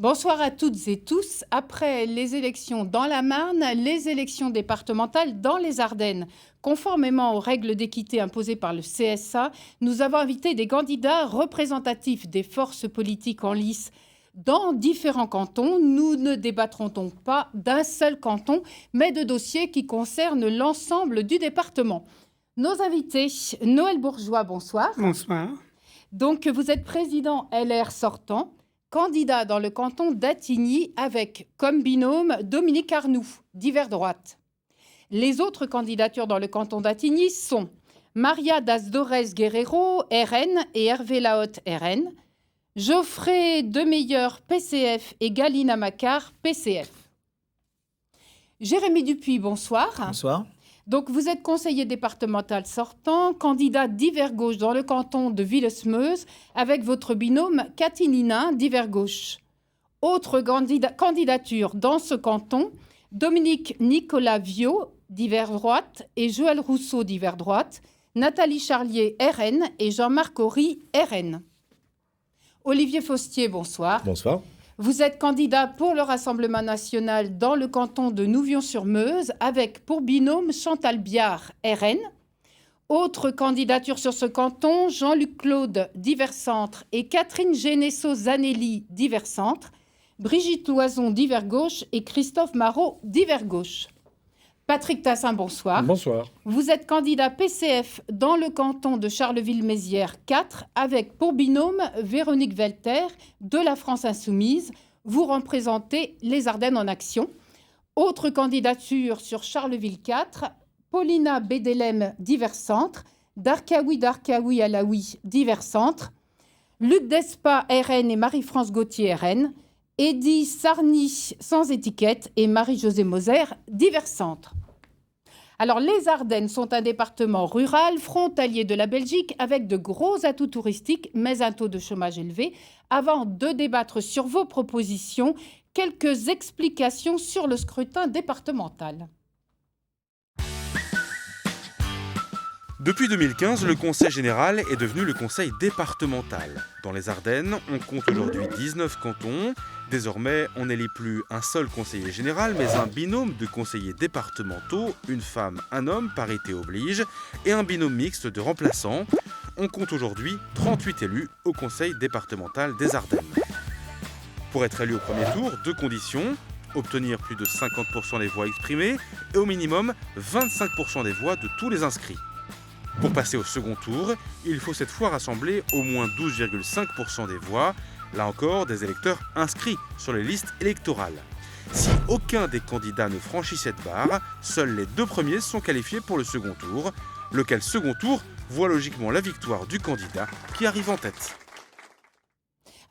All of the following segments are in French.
Bonsoir à toutes et tous. Après les élections dans la Marne, les élections départementales dans les Ardennes. Conformément aux règles d'équité imposées par le CSA, nous avons invité des candidats représentatifs des forces politiques en lice dans différents cantons. Nous ne débattrons donc pas d'un seul canton, mais de dossiers qui concernent l'ensemble du département. Nos invités, Noël Bourgeois, bonsoir. Bonsoir. Donc, vous êtes président LR sortant, candidat dans le canton d'Attigny avec comme binôme Dominique Arnoux, divers droite. Les autres candidatures dans le canton d'Attigny sont Maria Das-Dorès Guerrero, RN, et Hervé Lahotte, RN, Geoffrey Demeyer, PCF, et Galina Macquart, PCF. Jérémy Dupuis, bonsoir. Bonsoir. Donc, vous êtes conseiller départemental sortant, candidat divers gauche dans le canton de Villesmeuse, avec votre binôme Cathy Ninin, divers gauche. Autre candidature dans ce canton, Dominique Nicolas Viau, divers droite, et Joël Rousseau, divers droite, Nathalie Charlier, RN, et Jean-Marc Horry, RN. Olivier Faustier, bonsoir. Bonsoir. Vous êtes candidat pour le Rassemblement national dans le canton de Nouvion-sur-Meuse avec pour binôme Chantal Biard, RN. Autre candidature sur ce canton, Jean-Luc Claude, divers centre, et Catherine Genesso-Zanelli, divers centre, Brigitte Loison, divers gauche, et Christophe Marot, divers gauche. Patrick Tassin, bonsoir. Bonsoir. Vous êtes candidat PCF dans le canton de Charleville-Mézières 4 avec pour binôme Véronique Velter de la France Insoumise. Vous représentez les Ardennes en action. Autre candidature sur Charleville 4, Paulina Bédélem, divers centre, Darkaoui Alaoui, divers centre, Luc Despas, RN, et Marie-France Gauthier, RN, Eddy Sarny, sans étiquette, et Marie-Josée Moser, divers centres. Alors, les Ardennes sont un département rural, frontalier de la Belgique, avec de gros atouts touristiques, mais un taux de chômage élevé. Avant de débattre sur vos propositions, quelques explications sur le scrutin départemental. Depuis 2015, le Conseil général est devenu le Conseil départemental. Dans les Ardennes, on compte aujourd'hui 19 cantons. Désormais, on n'élit plus un seul conseiller général, mais un binôme de conseillers départementaux, une femme, un homme, parité oblige, et un binôme mixte de remplaçants. On compte aujourd'hui 38 élus au Conseil départemental des Ardennes. Pour être élu au premier tour, deux conditions: obtenir plus de 50% des voix exprimées et au minimum 25% des voix de tous les inscrits. Pour passer au second tour, il faut cette fois rassembler au moins 12,5% des voix, là encore des électeurs inscrits sur les listes électorales. Si aucun des candidats ne franchit cette barre, seuls les deux premiers sont qualifiés pour le second tour, lequel second tour voit logiquement la victoire du candidat qui arrive en tête.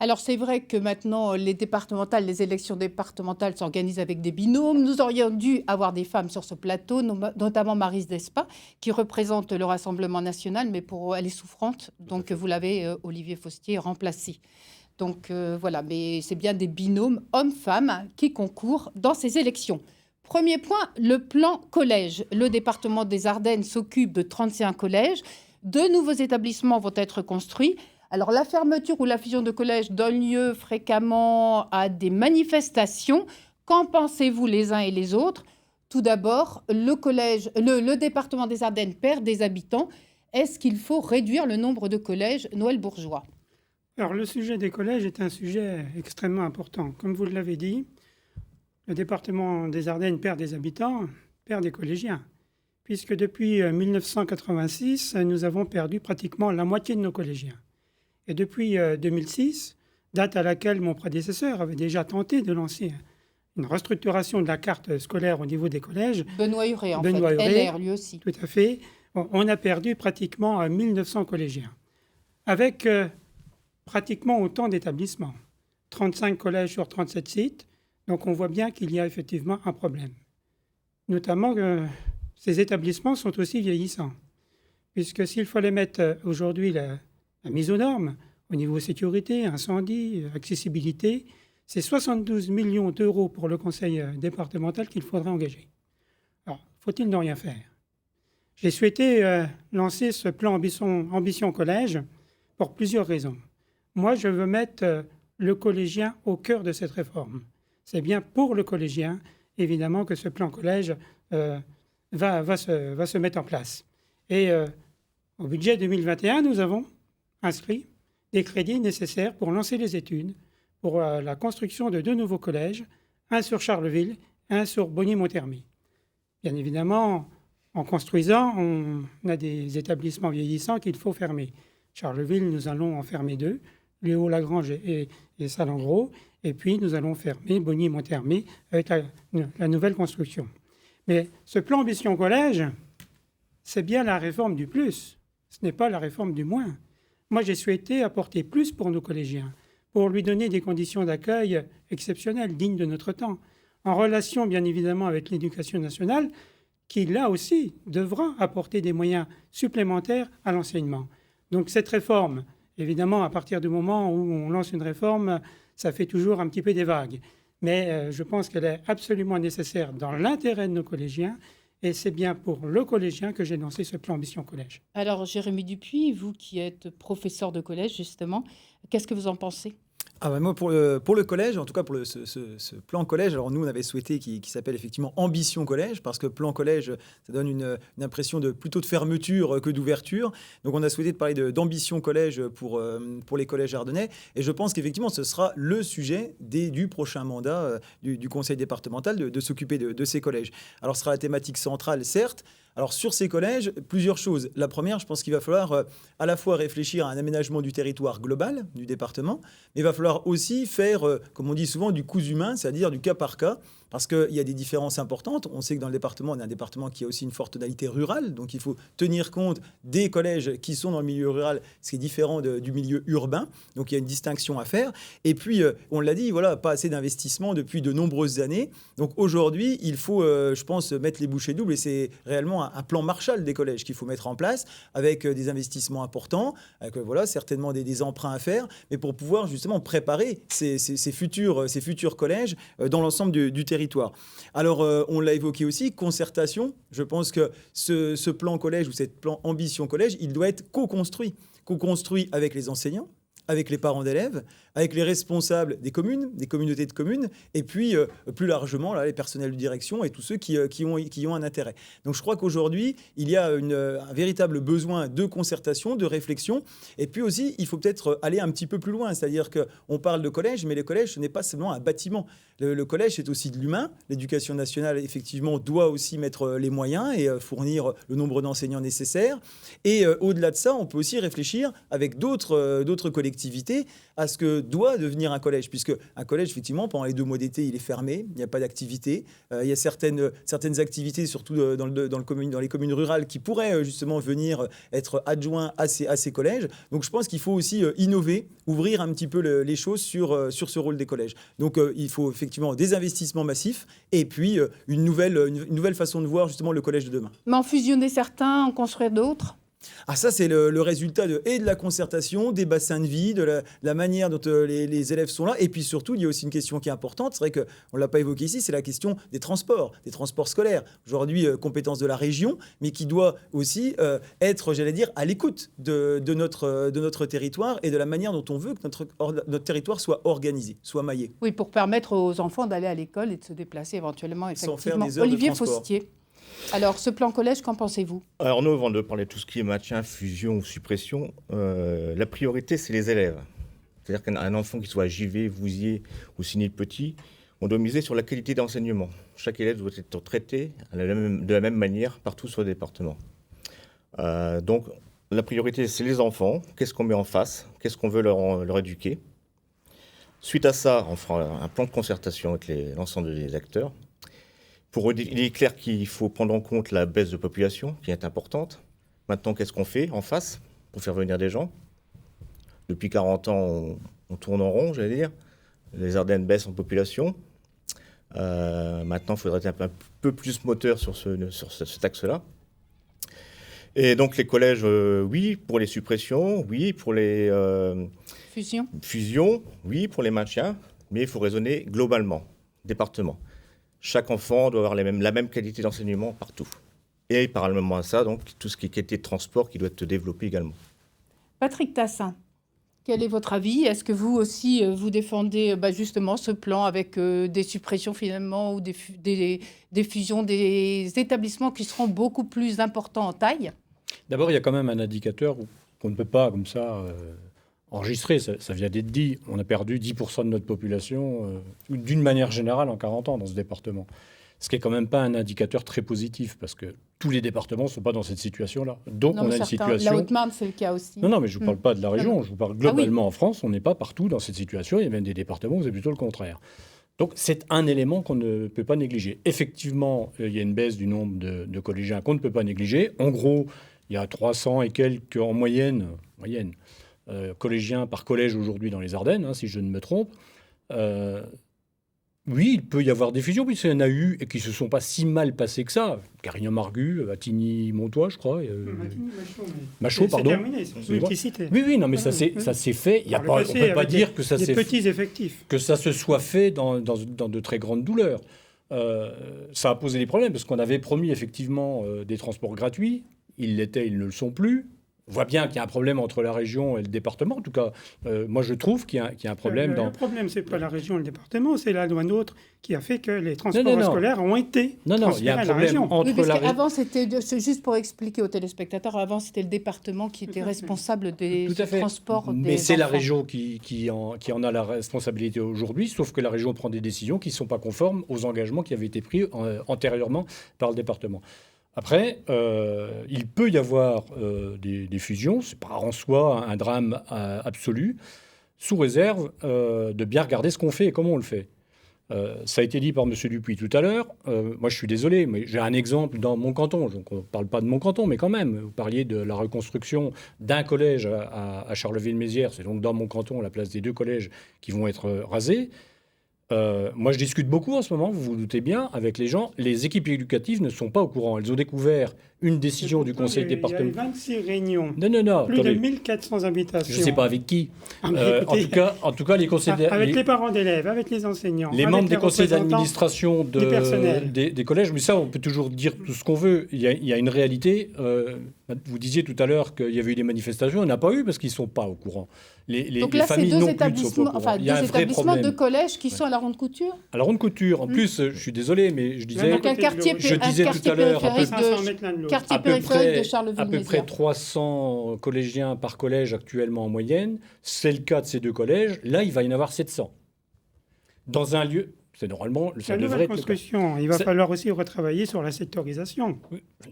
Alors, c'est vrai que maintenant, les élections départementales s'organisent avec des binômes. Nous aurions dû avoir des femmes sur ce plateau, notamment Maryse Despas, qui représente le Rassemblement national, mais elle est souffrante. Donc, vous l'avez, Olivier Faustier, remplacée. Donc, voilà, mais c'est bien des binômes hommes-femmes qui concourent dans ces élections. Premier point, le plan collège. Le département des Ardennes s'occupe de 35 collèges. De nouveaux établissements vont être construits. Alors, la fermeture ou la fusion de collèges donne lieu fréquemment à des manifestations. Qu'en pensez-vous les uns et les autres? Tout d'abord, le département des Ardennes perd des habitants. Est-ce qu'il faut réduire le nombre de collèges? Noël Bourgeois. Alors, le sujet des collèges est un sujet extrêmement important. Comme vous l'avez dit, le département des Ardennes perd des habitants, perd des collégiens. Puisque depuis 1986, nous avons perdu pratiquement la moitié de nos collégiens. Et depuis 2006, date à laquelle mon prédécesseur avait déjà tenté de lancer une restructuration de la carte scolaire au niveau des collèges. Benoît Huré, LR, lui aussi. Tout à fait. On a perdu pratiquement 1900 collégiens. Avec pratiquement autant d'établissements. 35 collèges sur 37 sites. Donc on voit bien qu'il y a effectivement un problème. Notamment que ces établissements sont aussi vieillissants. Puisque s'il fallait mettre aujourd'hui la mise aux normes au niveau sécurité, incendie, accessibilité, c'est 72 millions d'euros pour le conseil départemental qu'il faudrait engager. Alors, faut-il ne rien faire? J'ai souhaité lancer ce plan Ambition Collège pour plusieurs raisons. Moi, je veux mettre le collégien au cœur de cette réforme. C'est bien pour le collégien, évidemment, que ce plan collège va se mettre en place. Et au budget 2021, nous avons inscrit des crédits nécessaires pour lancer les études pour la construction de 2 nouveaux collèges, un sur Charleville et un sur Bonny-Montermy. Bien évidemment, en construisant, on a des établissements vieillissants qu'il faut fermer. Charleville, nous allons en fermer 2, Léo-Lagrange et Salengros, et puis nous allons fermer Bonny-Montermy avec la nouvelle construction. Mais ce plan Ambition Collège, c'est bien la réforme du plus, ce n'est pas la réforme du moins. Moi, j'ai souhaité apporter plus pour nos collégiens, pour lui donner des conditions d'accueil exceptionnelles, dignes de notre temps, en relation bien évidemment avec l'Éducation nationale, qui là aussi devra apporter des moyens supplémentaires à l'enseignement. Donc cette réforme, évidemment, à partir du moment où on lance une réforme, ça fait toujours un petit peu des vagues. Mais je pense qu'elle est absolument nécessaire dans l'intérêt de nos collégiens. Et c'est bien pour le collégien que j'ai lancé ce plan Ambition Collège. Alors, Jérémy Dupuis, vous qui êtes professeur de collège, justement, qu'est-ce que vous en pensez ? Moi, pour le collège, en tout cas pour ce plan collège, alors nous, on avait souhaité qu'il s'appelle effectivement Ambition Collège, parce que plan collège, ça donne une impression plutôt de fermeture que d'ouverture. Donc, on a souhaité parler d'ambition collège pour les collèges ardennais. Et je pense qu'effectivement, ce sera le sujet du prochain mandat du conseil départemental de s'occuper de ces collèges. Alors, ce sera la thématique centrale, certes. Alors, sur ces collèges, plusieurs choses. La première, je pense qu'il va falloir à la fois réfléchir à un aménagement du territoire global du département, mais il va falloir aussi faire, comme on dit souvent, du cousu humain, c'est-à-dire du cas par cas, parce qu'il y a des différences importantes. On sait que dans le département, on a un département qui a aussi une forte tonalité rurale, donc il faut tenir compte des collèges qui sont dans le milieu rural, ce qui est différent du milieu urbain, donc il y a une distinction à faire. Et puis, on l'a dit, voilà, pas assez d'investissement depuis de nombreuses années. Donc aujourd'hui, il faut, je pense, mettre les bouchées doubles, et c'est réellement un plan Marshall des collèges qu'il faut mettre en place, avec des investissements importants, avec certainement des emprunts à faire, mais pour pouvoir justement préparer ces futurs collèges dans l'ensemble du territoire. Alors, on l'a évoqué aussi, concertation. Je pense que ce plan collège ou ce plan Ambition Collège, il doit être co-construit avec les enseignants, avec les parents d'élèves, avec les responsables des communes, des communautés de communes, et puis plus largement les personnels de direction et tous ceux qui ont un intérêt. Donc je crois qu'aujourd'hui, il y a un véritable besoin de concertation, de réflexion, et puis aussi, il faut peut-être aller un petit peu plus loin, c'est-à-dire qu'on parle de collège, mais le collège, ce n'est pas seulement un bâtiment. Le collège, c'est aussi de l'humain. L'éducation nationale, effectivement, doit aussi mettre les moyens et fournir le nombre d'enseignants nécessaires. Et au-delà de ça, on peut aussi réfléchir avec d'autres collectivités à ce que doit devenir un collège, puisque un collège, effectivement, pendant les 2 mois d'été, il est fermé, il n'y a pas d'activité. Il y a certaines activités, surtout dans les communes rurales, qui pourraient justement venir être adjoints à ces collèges. Donc je pense qu'il faut aussi innover, ouvrir un petit peu les choses sur ce rôle des collèges. Donc il faut effectivement des investissements massifs et puis une nouvelle façon de voir justement le collège de demain. Mais en fusionner certains, en construire d'autres ? Ah, ça, c'est le résultat de la concertation, des bassins de vie, de la manière dont les élèves sont là. Et puis surtout, il y a aussi une question qui est importante. C'est vrai qu'on ne l'a pas évoqué ici, c'est la question des transports scolaires. Aujourd'hui, compétence de la région, mais qui doit aussi être, j'allais dire, à l'écoute de notre territoire et de la manière dont on veut que notre territoire soit organisé, soit maillé. Oui, pour permettre aux enfants d'aller à l'école et de se déplacer éventuellement, effectivement. Sans faire des heures Olivier de transport. Faustier. Alors, ce plan collège, qu'en pensez-vous ? Alors nous, avant de parler de tout ce qui est maintien, fusion ou suppression, la priorité, c'est les élèves. C'est-à-dire qu'un enfant qui soit JV, Vouziers ou Signy-le-Petit, on doit miser sur la qualité d'enseignement. Chaque élève doit être traité de la même manière partout sur le département. Donc, la priorité, c'est les enfants. Qu'est-ce qu'on met en face ? Qu'est-ce qu'on veut leur éduquer ? Suite à ça, on fera un plan de concertation avec l'ensemble des acteurs. Il est clair qu'il faut prendre en compte la baisse de population, qui est importante. Maintenant, qu'est-ce qu'on fait en face pour faire venir des gens ? Depuis 40 ans, on tourne en rond, j'allais dire. Les Ardennes baissent en population. Maintenant, il faudrait être un peu plus moteur sur cet axe-là. Et donc, les collèges, oui, pour les suppressions, oui, pour les fusions, oui, pour les maintiens, mais il faut raisonner globalement, département. Chaque enfant doit avoir la même qualité d'enseignement partout. Et parallèlement à ça, donc, tout ce qui est qualité de transport qui doit être développé également. Patrick Tassin. Quel est votre avis? Est-ce que vous aussi, vous défendez justement ce plan avec des suppressions finalement ou des fusions des établissements qui seront beaucoup plus importants en taille? D'abord, il y a quand même un indicateur qu'on ne peut pas comme ça enregistrer. Ça vient d'être dit. On a perdu 10% de notre population d'une manière générale en 40 ans dans ce département. Ce qui n'est quand même pas un indicateur très positif parce que tous les départements ne sont pas dans cette situation-là. Donc, Non, on mais a une certains. situation... La Haute-Marne, c'est le cas aussi. Non, mais je ne parle pas de la région. Je vous parle globalement en France. On n'est pas partout dans cette situation. Il y a même des départements où c'est plutôt le contraire. Donc, c'est un élément qu'on ne peut pas négliger. Effectivement, il y a une baisse du nombre de collégiens qu'on ne peut pas négliger. En gros, il y a 300 et quelques en moyenne collégiens par collège aujourd'hui dans les Ardennes, si je ne me trompe. Oui, il peut y avoir des fusions, puisqu'il y en a eu et qui ne se sont pas si mal passées que ça. Carignan-Margus, Attigny-Montois, je crois. Machaut, pardon. C'est terminé, c'est celui qui citait. Oui, non, mais ça s'est fait. On ne peut pas dire que ça s'est petits effectifs. Que ça se soit fait dans de très grandes douleurs. Ça a posé des problèmes, parce qu'on avait promis effectivement des transports gratuits. Ils l'étaient, ils ne le sont plus. On voit bien qu'il y a un problème entre la région et le département. En tout cas, moi, je trouve qu'il y a un problème. Le problème, ce n'est pas la région et le département, c'est la loi NOTRe qui a fait que les transports scolaires ont été transférés à la région. Avant, c'était, juste pour expliquer aux téléspectateurs, avant, c'était le département qui était responsable des transports des Mais c'est enfants. la région qui en a la responsabilité aujourd'hui, sauf que la région prend des décisions qui ne sont pas conformes aux engagements qui avaient été pris antérieurement par le département. Après, il peut y avoir des fusions, c'est pas en soi un drame absolu, sous réserve de bien regarder ce qu'on fait et comment on le fait. Ça a été dit par M. Dupuis tout à l'heure. Moi, je suis désolé, mais j'ai un exemple dans mon canton. Donc, on ne parle pas de mon canton, mais quand même. Vous parliez de la reconstruction d'un collège à Charleville-Mézières. C'est donc dans mon canton la place des 2 collèges qui vont être rasés. Moi, je discute beaucoup en ce moment, vous vous doutez bien, avec les gens. Les équipes éducatives ne sont pas au courant. Elles ont découvert une décision du conseil départemental. Il y a eu 26 réunions. Non. Plus de 1400 habitations. Je ne sais pas avec qui. En tout cas, les conseils... Avec les parents d'élèves, avec les enseignants. Les membres des conseils d'administration des collèges. Mais ça, on peut toujours dire tout ce qu'on veut. Il y a une réalité. Vous disiez tout à l'heure qu'il y avait eu des manifestations. Il n'y en a pas eu parce qu'ils ne sont pas au courant. Donc là, c'est 2 établissements, de collèges qui sont à la Ronde Couture. À la Ronde Couture. En plus, je suis désolé, mais je disais... Donc un quartier tout à l'heure, périphérique de Charleville-Mézières. À peu près 300 collégiens par collège actuellement en moyenne. C'est le cas de ces 2 collèges. Là, il va y en avoir 700. Dans un lieu... C'est normalement... Ça devrait être construction. Il va falloir aussi retravailler sur la sectorisation.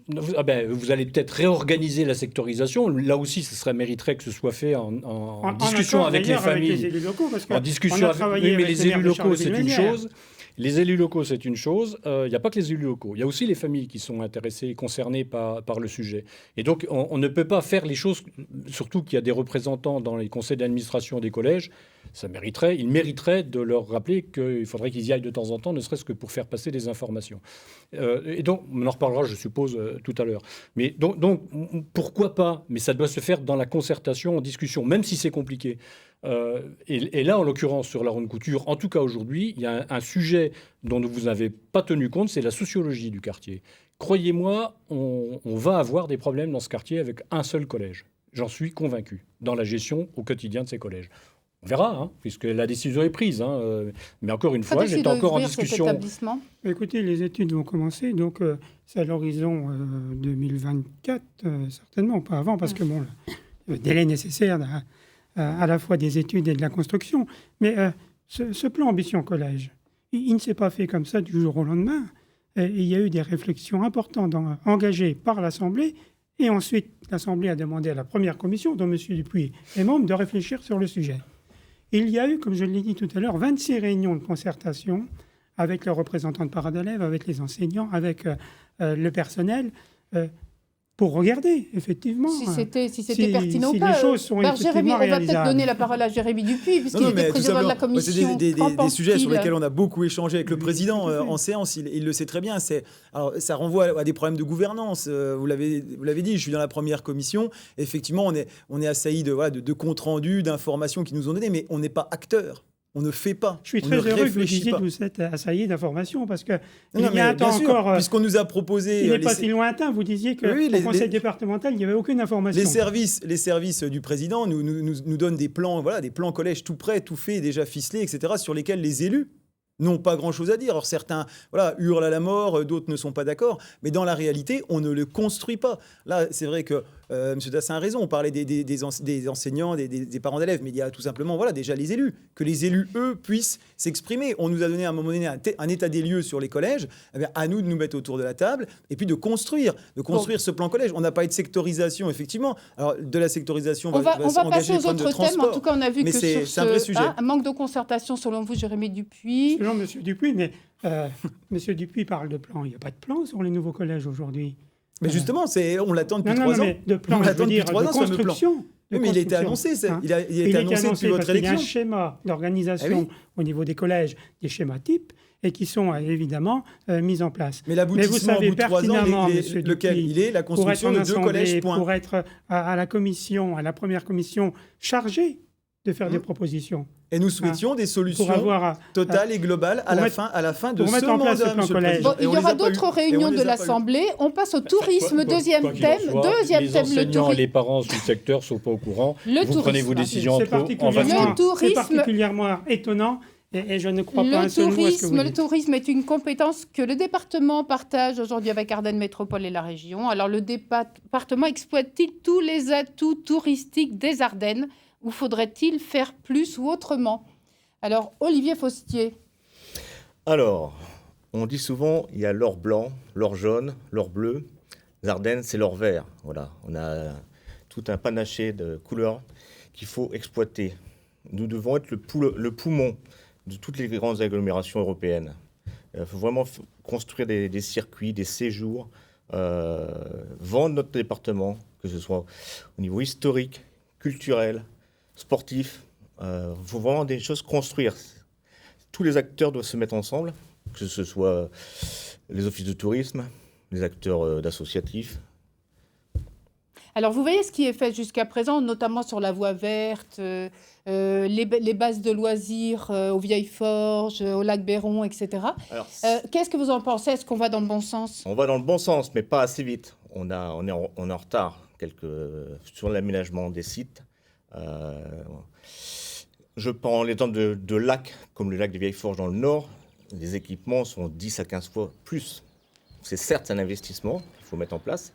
Vous allez peut-être réorganiser la sectorisation. Là aussi, ça mériterait que ce soit fait en discussion avec les familles. Avec les élus locaux, parce en discussion avec les élus locaux, c'est une chose. Les élus locaux, c'est une chose. Il n'y a pas que les élus locaux. Il y a aussi les familles qui sont intéressées et concernées par le sujet. Et donc, on ne peut pas faire les choses, surtout qu'il y a des représentants dans les conseils d'administration des collèges. Ils mériteraient de leur rappeler qu'il faudrait qu'ils y aillent de temps en temps, ne serait-ce que pour faire passer des informations. Et donc, on en reparlera, je suppose, tout à l'heure. Mais donc, pourquoi pas? Mais ça doit se faire dans la concertation, en discussion, même si c'est compliqué. Et là, en l'occurrence, sur la Ronde Couture, en tout cas aujourd'hui, il y a un sujet dont vous n'avez pas tenu compte, c'est la sociologie du quartier. Croyez-moi, on va avoir des problèmes dans ce quartier avec un seul collège. J'en suis convaincu, dans la gestion au quotidien de ces collèges. On verra, puisque la décision est prise. Mais encore une fois, j'étais encore en discussion. Écoutez, les études vont commencer, donc c'est à l'horizon 2024, certainement, pas avant, parce que le délai nécessaire à la fois des études et de la construction. Mais ce plan Ambition Collège, il ne s'est pas fait comme ça du jour au lendemain. Il y a eu des réflexions importantes engagées par l'Assemblée. Et ensuite, l'Assemblée a demandé à la première commission, dont M. Dupuis est membre, de réfléchir sur le sujet. Il y a eu, comme je l'ai dit tout à l'heure, 26 réunions de concertation avec les représentants de parents d'élèves, avec les enseignants, avec le personnel, pour regarder, effectivement, si c'était pertinent ou pas. Les choses sont effectivement on va réalisables. peut-être donner la parole à Jérémy Dupuis, puisqu'il était président de la commission. C'est des sujets sur lesquels on a beaucoup échangé avec le président en séance. Il le sait très bien. Alors, ça renvoie à des problèmes de gouvernance. Vous l'avez dit, je suis dans la première commission. Effectivement, on est assailli de comptes rendus, d'informations qui nous ont données, mais on n'est pas acteur. On ne fait pas. Je suis On très ne heureux que vous réfléchit disiez pas. que vous êtes assailli d'informations, parce que il Non, y a un mais bien temps sûr, encore, puisqu'on nous a proposé il n'est pas si lointain, vous disiez qu'au Oui, conseil départemental, il n'y avait aucune information. les services du président nous donnent des plans, voilà, des plans collège tout prêts, tout fait, déjà ficelés, etc., sur lesquels les élus n'ont pas grand-chose à dire. Alors certains hurlent à la mort, d'autres ne sont pas d'accord, mais dans la réalité, on ne le construit pas. Là, c'est vrai que M. Dassin a raison, on parlait des enseignants, des parents d'élèves, mais il y a tout simplement déjà les élus. Que les élus, eux, puissent s'exprimer. On nous a donné à un moment donné un état des lieux sur les collèges, eh bien, à nous de nous mettre autour de la table et puis de construire ce plan collège. On n'a pas eu de sectorisation, effectivement. Alors, de la sectorisation, On va passer engager aux les problèmes de autres thèmes. En transport. tout cas, on a vu Mais que c'est sur un vrai sujet. un manque de concertation, selon vous, Jérémy Dupuis. Selon M. Dupuis, mais M. Dupuis parle de plan. Il n'y a pas de plan sur les nouveaux collèges aujourd'hui. Mais justement, on l'attend depuis Non, 3 ans. mais de plan, On je l'attend veux depuis dire, 3 de ans, ce fameux plan. construction. Oui, mais il a été annoncé, ça. Hein. Il a été annoncé depuis votre parce qu'il y a un élection. schéma d'organisation Eh oui. au niveau des collèges, des schémas types, et qui sont évidemment mis en place. Mais l'aboutissement, au bout de 3 ans, pertinemment, lequel Dupuis, il est la pour être construction en de 2 collèges, assemblée, point. pour être à la commission, à la première commission, chargée de faire des propositions. Et nous souhaitions des solutions Pour avoir totales et globales à la fin de ce mettre en place mandat, ce plan Monsieur le collège. Président. Bon, il Et y on les aura a pas d'autres eus. Et on réunions les de a pas eus. l'Assemblée. On passe au tourisme, deuxième Quoi qu'il thème. en soit, Deuxième les thème, le enseignants, tourisme. les parents du secteur ne sont pas au courant. Le Vous prenez tourisme. vos décisions C'est en particulièrement, vacuum. Le tourisme- c'est particulièrement étonnant et je ne crois pas un seul mot à ce que vous Le dites. tourisme est une compétence que le département partage aujourd'hui avec Ardennes Métropole et la région. Alors, le département exploite-t-il tous les atouts touristiques des Ardennes ou faudrait-il faire plus ou autrement? Alors, Olivier Faustier. Alors, on dit souvent, il y a l'or blanc, l'or jaune, l'or bleu. Les Ardennes, c'est l'or vert. Voilà, on a tout un panaché de couleurs qu'il faut exploiter. Nous devons être le poumon de toutes les grandes agglomérations européennes. Il faut vraiment construire des circuits, des séjours, vendre notre département, que ce soit au niveau historique, culturel, sportif. Il faut vraiment des choses construire. Tous les acteurs doivent se mettre ensemble, que ce soit les offices de tourisme, les acteurs d'associatifs. Alors, vous voyez ce qui est fait jusqu'à présent, notamment sur la voie verte, les bases de loisirs aux Vieilles Forges, au lac Béron, etc. Alors, Qu'est-ce que vous en pensez? Est-ce qu'on va dans le bon sens? on va dans le bon sens, mais pas assez vite. On est en retard sur l'aménagement des sites. Je prends l'exemple de lacs, comme le lac des Vieilles Forges dans le nord. Les équipements sont 10 à 15 fois plus. C'est certes un investissement qu'il faut mettre en place,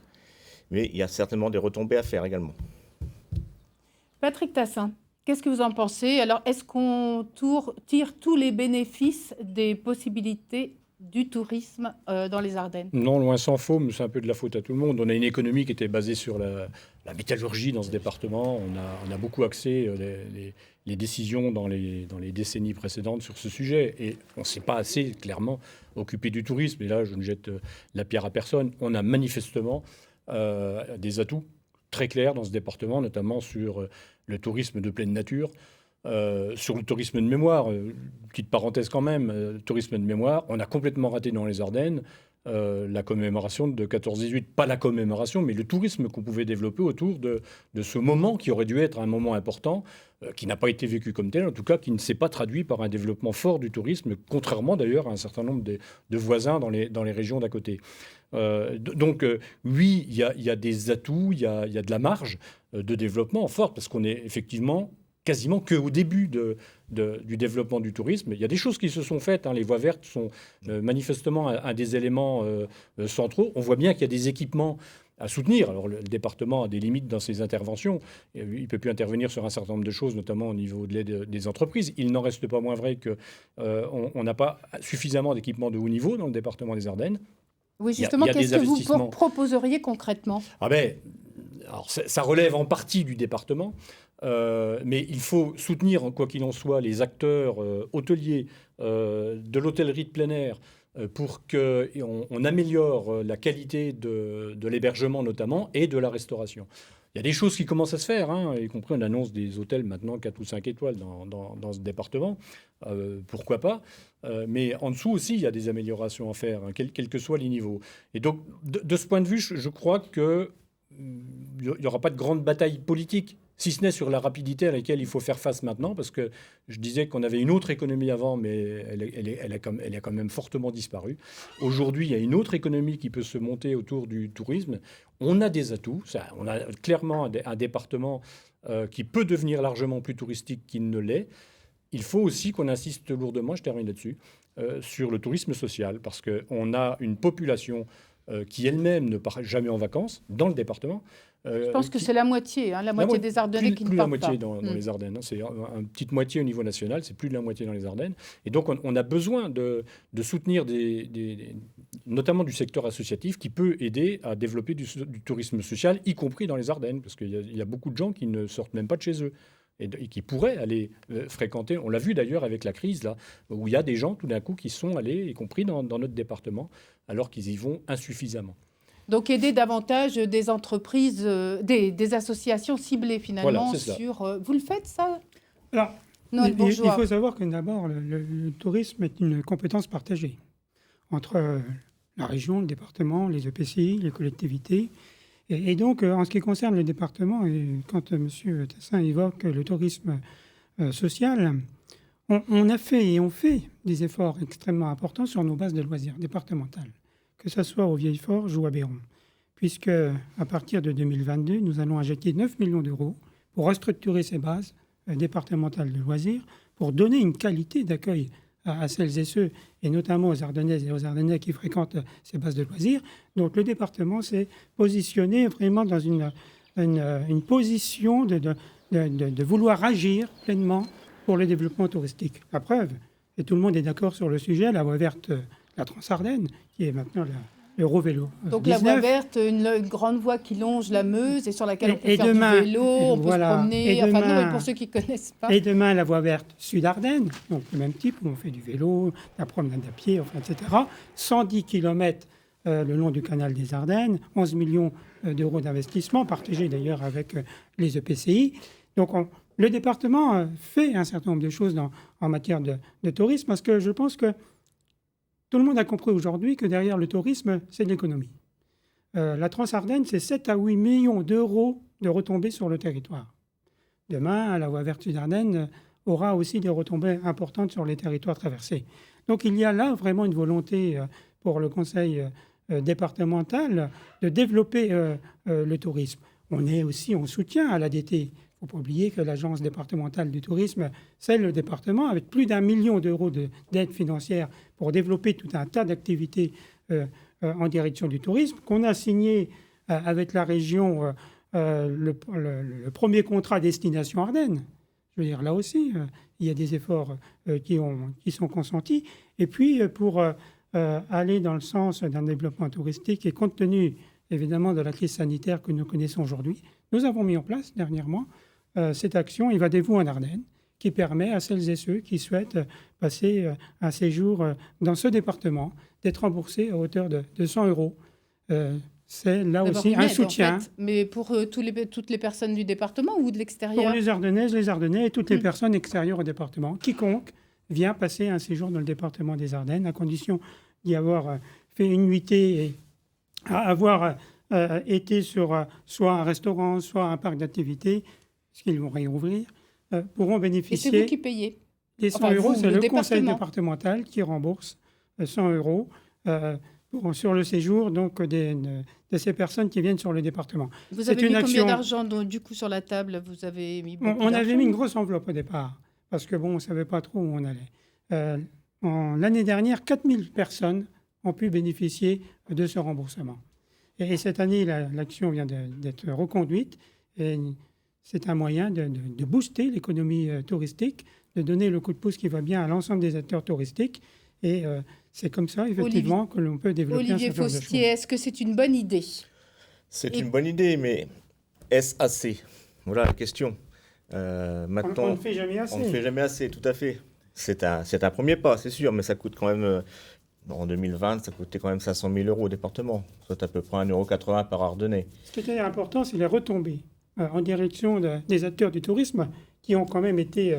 mais il y a certainement des retombées à faire également. Patrick Tassin, qu'est-ce que vous en pensez? Alors, est-ce qu'on tire tous les bénéfices des possibilités du tourisme dans les Ardennes? Non, loin s'en faut, mais c'est un peu de la faute à tout le monde. On a une économie qui était basée sur la métallurgie dans ce département. On a beaucoup axé les décisions dans les décennies précédentes sur ce sujet. Et on ne s'est pas assez, clairement, occupé du tourisme. Et là, je ne jette la pierre à personne. On a manifestement des atouts très clairs dans ce département, notamment sur le tourisme de pleine nature. Sur le tourisme de mémoire, petite parenthèse quand même, tourisme de mémoire, on a complètement raté dans les Ardennes la commémoration de 14-18. Pas la commémoration, mais le tourisme qu'on pouvait développer autour de ce moment qui aurait dû être un moment important, qui n'a pas été vécu comme tel, en tout cas qui ne s'est pas traduit par un développement fort du tourisme, contrairement d'ailleurs à un certain nombre de voisins dans les régions d'à côté. Donc oui, il y a des atouts, il y a de la marge de développement forte, parce qu'on est effectivement quasiment qu'au début du développement du tourisme. Il y a des choses qui se sont faites. Les voies vertes sont manifestement un des éléments centraux. On voit bien qu'il y a des équipements à soutenir. Alors, le département a des limites dans ses interventions. Il ne peut plus intervenir sur un certain nombre de choses, notamment au niveau de l'aide des entreprises. Il n'en reste pas moins vrai qu'on n'a pas suffisamment d'équipements de haut niveau dans le département des Ardennes. Oui, justement, il y a qu'est-ce des que vous investissements. proposeriez concrètement? Alors, ça relève en partie du département, mais il faut soutenir, quoi qu'il en soit, les acteurs hôteliers de l'hôtellerie de plein air pour qu'on améliore la qualité de l'hébergement notamment et de la restauration. Il y a des choses qui commencent à se faire, y compris on annonce des hôtels maintenant 4 ou 5 étoiles dans ce département. Pourquoi pas, mais en dessous aussi, il y a des améliorations à faire, quels que soient les niveaux. Et donc, de ce point de vue, je crois qu'il n'y aura pas de grande bataille politique. si ce n'est sur la rapidité à laquelle il faut faire face maintenant, parce que je disais qu'on avait une autre économie avant, mais elle a quand même fortement disparu. Aujourd'hui, il y a une autre économie qui peut se monter autour du tourisme. On a des atouts. On a clairement un département qui peut devenir largement plus touristique qu'il ne l'est. Il faut aussi qu'on insiste lourdement, je termine là-dessus, sur le tourisme social, parce qu'on a une population qui elle-même ne part jamais en vacances dans le département. Je pense que c'est la moitié, la moitié des Ardennais qui ne plus partent la moitié pas. dans les Ardennes. C'est une petite moitié au niveau national, c'est plus de la moitié dans les Ardennes. Et donc, on a besoin de soutenir notamment du secteur associatif qui peut aider à développer du tourisme social, y compris dans les Ardennes, parce qu'il y a beaucoup de gens qui ne sortent même pas de chez eux et qui pourraient aller fréquenter. On l'a vu d'ailleurs avec la crise, là, où il y a des gens, tout d'un coup, qui sont allés, y compris dans notre département, alors qu'ils y vont insuffisamment. Donc aider davantage des entreprises, des associations ciblées finalement Voilà, sur... vous le faites ça? Alors, Noël il Bourgeois. faut savoir que d'abord, le tourisme est une compétence partagée entre la région, le département, les EPCI, les collectivités. Et donc, en ce qui concerne le département, et quand M. Tassin évoque le tourisme social, on a fait et on fait des efforts extrêmement importants sur nos bases de loisirs départementales, que ce soit au Vieillefort ou à Béron, puisque à partir de 2022, nous allons injecter 9 millions d'euros pour restructurer ces bases départementales de loisirs, pour donner une qualité d'accueil à celles et ceux, et notamment aux Ardennaises et aux Ardennais qui fréquentent ces bases de loisirs. Donc le département s'est positionné vraiment dans une position de vouloir agir pleinement pour le développement touristique. La preuve, et tout le monde est d'accord sur le sujet, la voie verte, la Transardenne, qui est maintenant l'Eurovélo. Donc 19. la voie verte, une grande voie qui longe la Meuse et sur laquelle on peut faire demain, du vélo, on peut se promener. Et Enfin, demain, non, mais pour ceux qui ne connaissent pas. Et demain, la voie verte Sud-Ardennes, donc le même type, où on fait du vélo, la promenade à pied, enfin, etc. 110 km le long du canal des Ardennes, 11 millions d'euros d'investissement, partagés d'ailleurs avec les EPCI. Donc le département fait un certain nombre de choses en matière de tourisme, parce que je pense que tout le monde a compris aujourd'hui que derrière le tourisme, c'est de l'économie. La Transardenne, c'est 7 à 8 millions d'euros de retombées sur le territoire. Demain, la voie verte Sud-Ardennes aura aussi des retombées importantes sur les territoires traversés. Donc il y a là vraiment une volonté pour le conseil départemental de développer le tourisme. On est aussi en soutien à l'ADT. Il ne faut pas oublier que l'Agence départementale du tourisme, c'est le département avec plus d'1 million d'euros d'aide financière pour développer tout un tas d'activités en direction du tourisme, qu'on a signé avec la région le premier contrat destination Ardennes. Je veux dire, là aussi, il y a des efforts qui sont consentis. Et puis, pour aller dans le sens d'un développement touristique et compte tenu, évidemment, de la crise sanitaire que nous connaissons aujourd'hui, nous avons mis en place dernièrement cette action « Il va des vous en Ardennes » qui permet à celles et ceux qui souhaitent passer un séjour dans ce département d'être remboursés à hauteur de 100 euros. C'est là aussi un soutien. En fait, mais pour toutes les personnes du département ou de l'extérieur? Pour les Ardennaises, les Ardennais et toutes les personnes extérieures au département. Quiconque vient passer un séjour dans le département des Ardennes, à condition d'y avoir fait une nuitée et avoir été sur soit un restaurant, soit un parc d'activités, ce qu'ils vont réouvrir, pourront bénéficier. Et c'est vous qui payez? Les 100 euros, c'est le conseil départemental qui rembourse 100 euros sur le séjour donc, de ces personnes qui viennent sur le département. Vous avez mis combien d'argent du coup sur la table? Vous avez mis on avait mis une grosse enveloppe au départ, parce que bon, on ne savait pas trop où on allait. L'année dernière, 4000 personnes ont pu bénéficier de ce remboursement. Et cette année, l'action vient d'être reconduite. Et c'est un moyen de booster l'économie touristique, de donner le coup de pouce qui va bien à l'ensemble des acteurs touristiques. Et c'est comme ça, effectivement, que l'on peut développer Olivier Faustier, est-ce que c'est une bonne idée? C'est une bonne idée, mais est-ce assez? Voilà la question. Maintenant, on ne fait jamais assez. On ne fait jamais assez, tout à fait. C'est un premier pas, c'est sûr, mais ça coûte quand même... en 2020, ça coûtait quand même 500 000 euros au département, soit à peu près 1,80 € par Ardennais. Ce qui est important, c'est les retombées en direction des acteurs du tourisme qui ont quand même été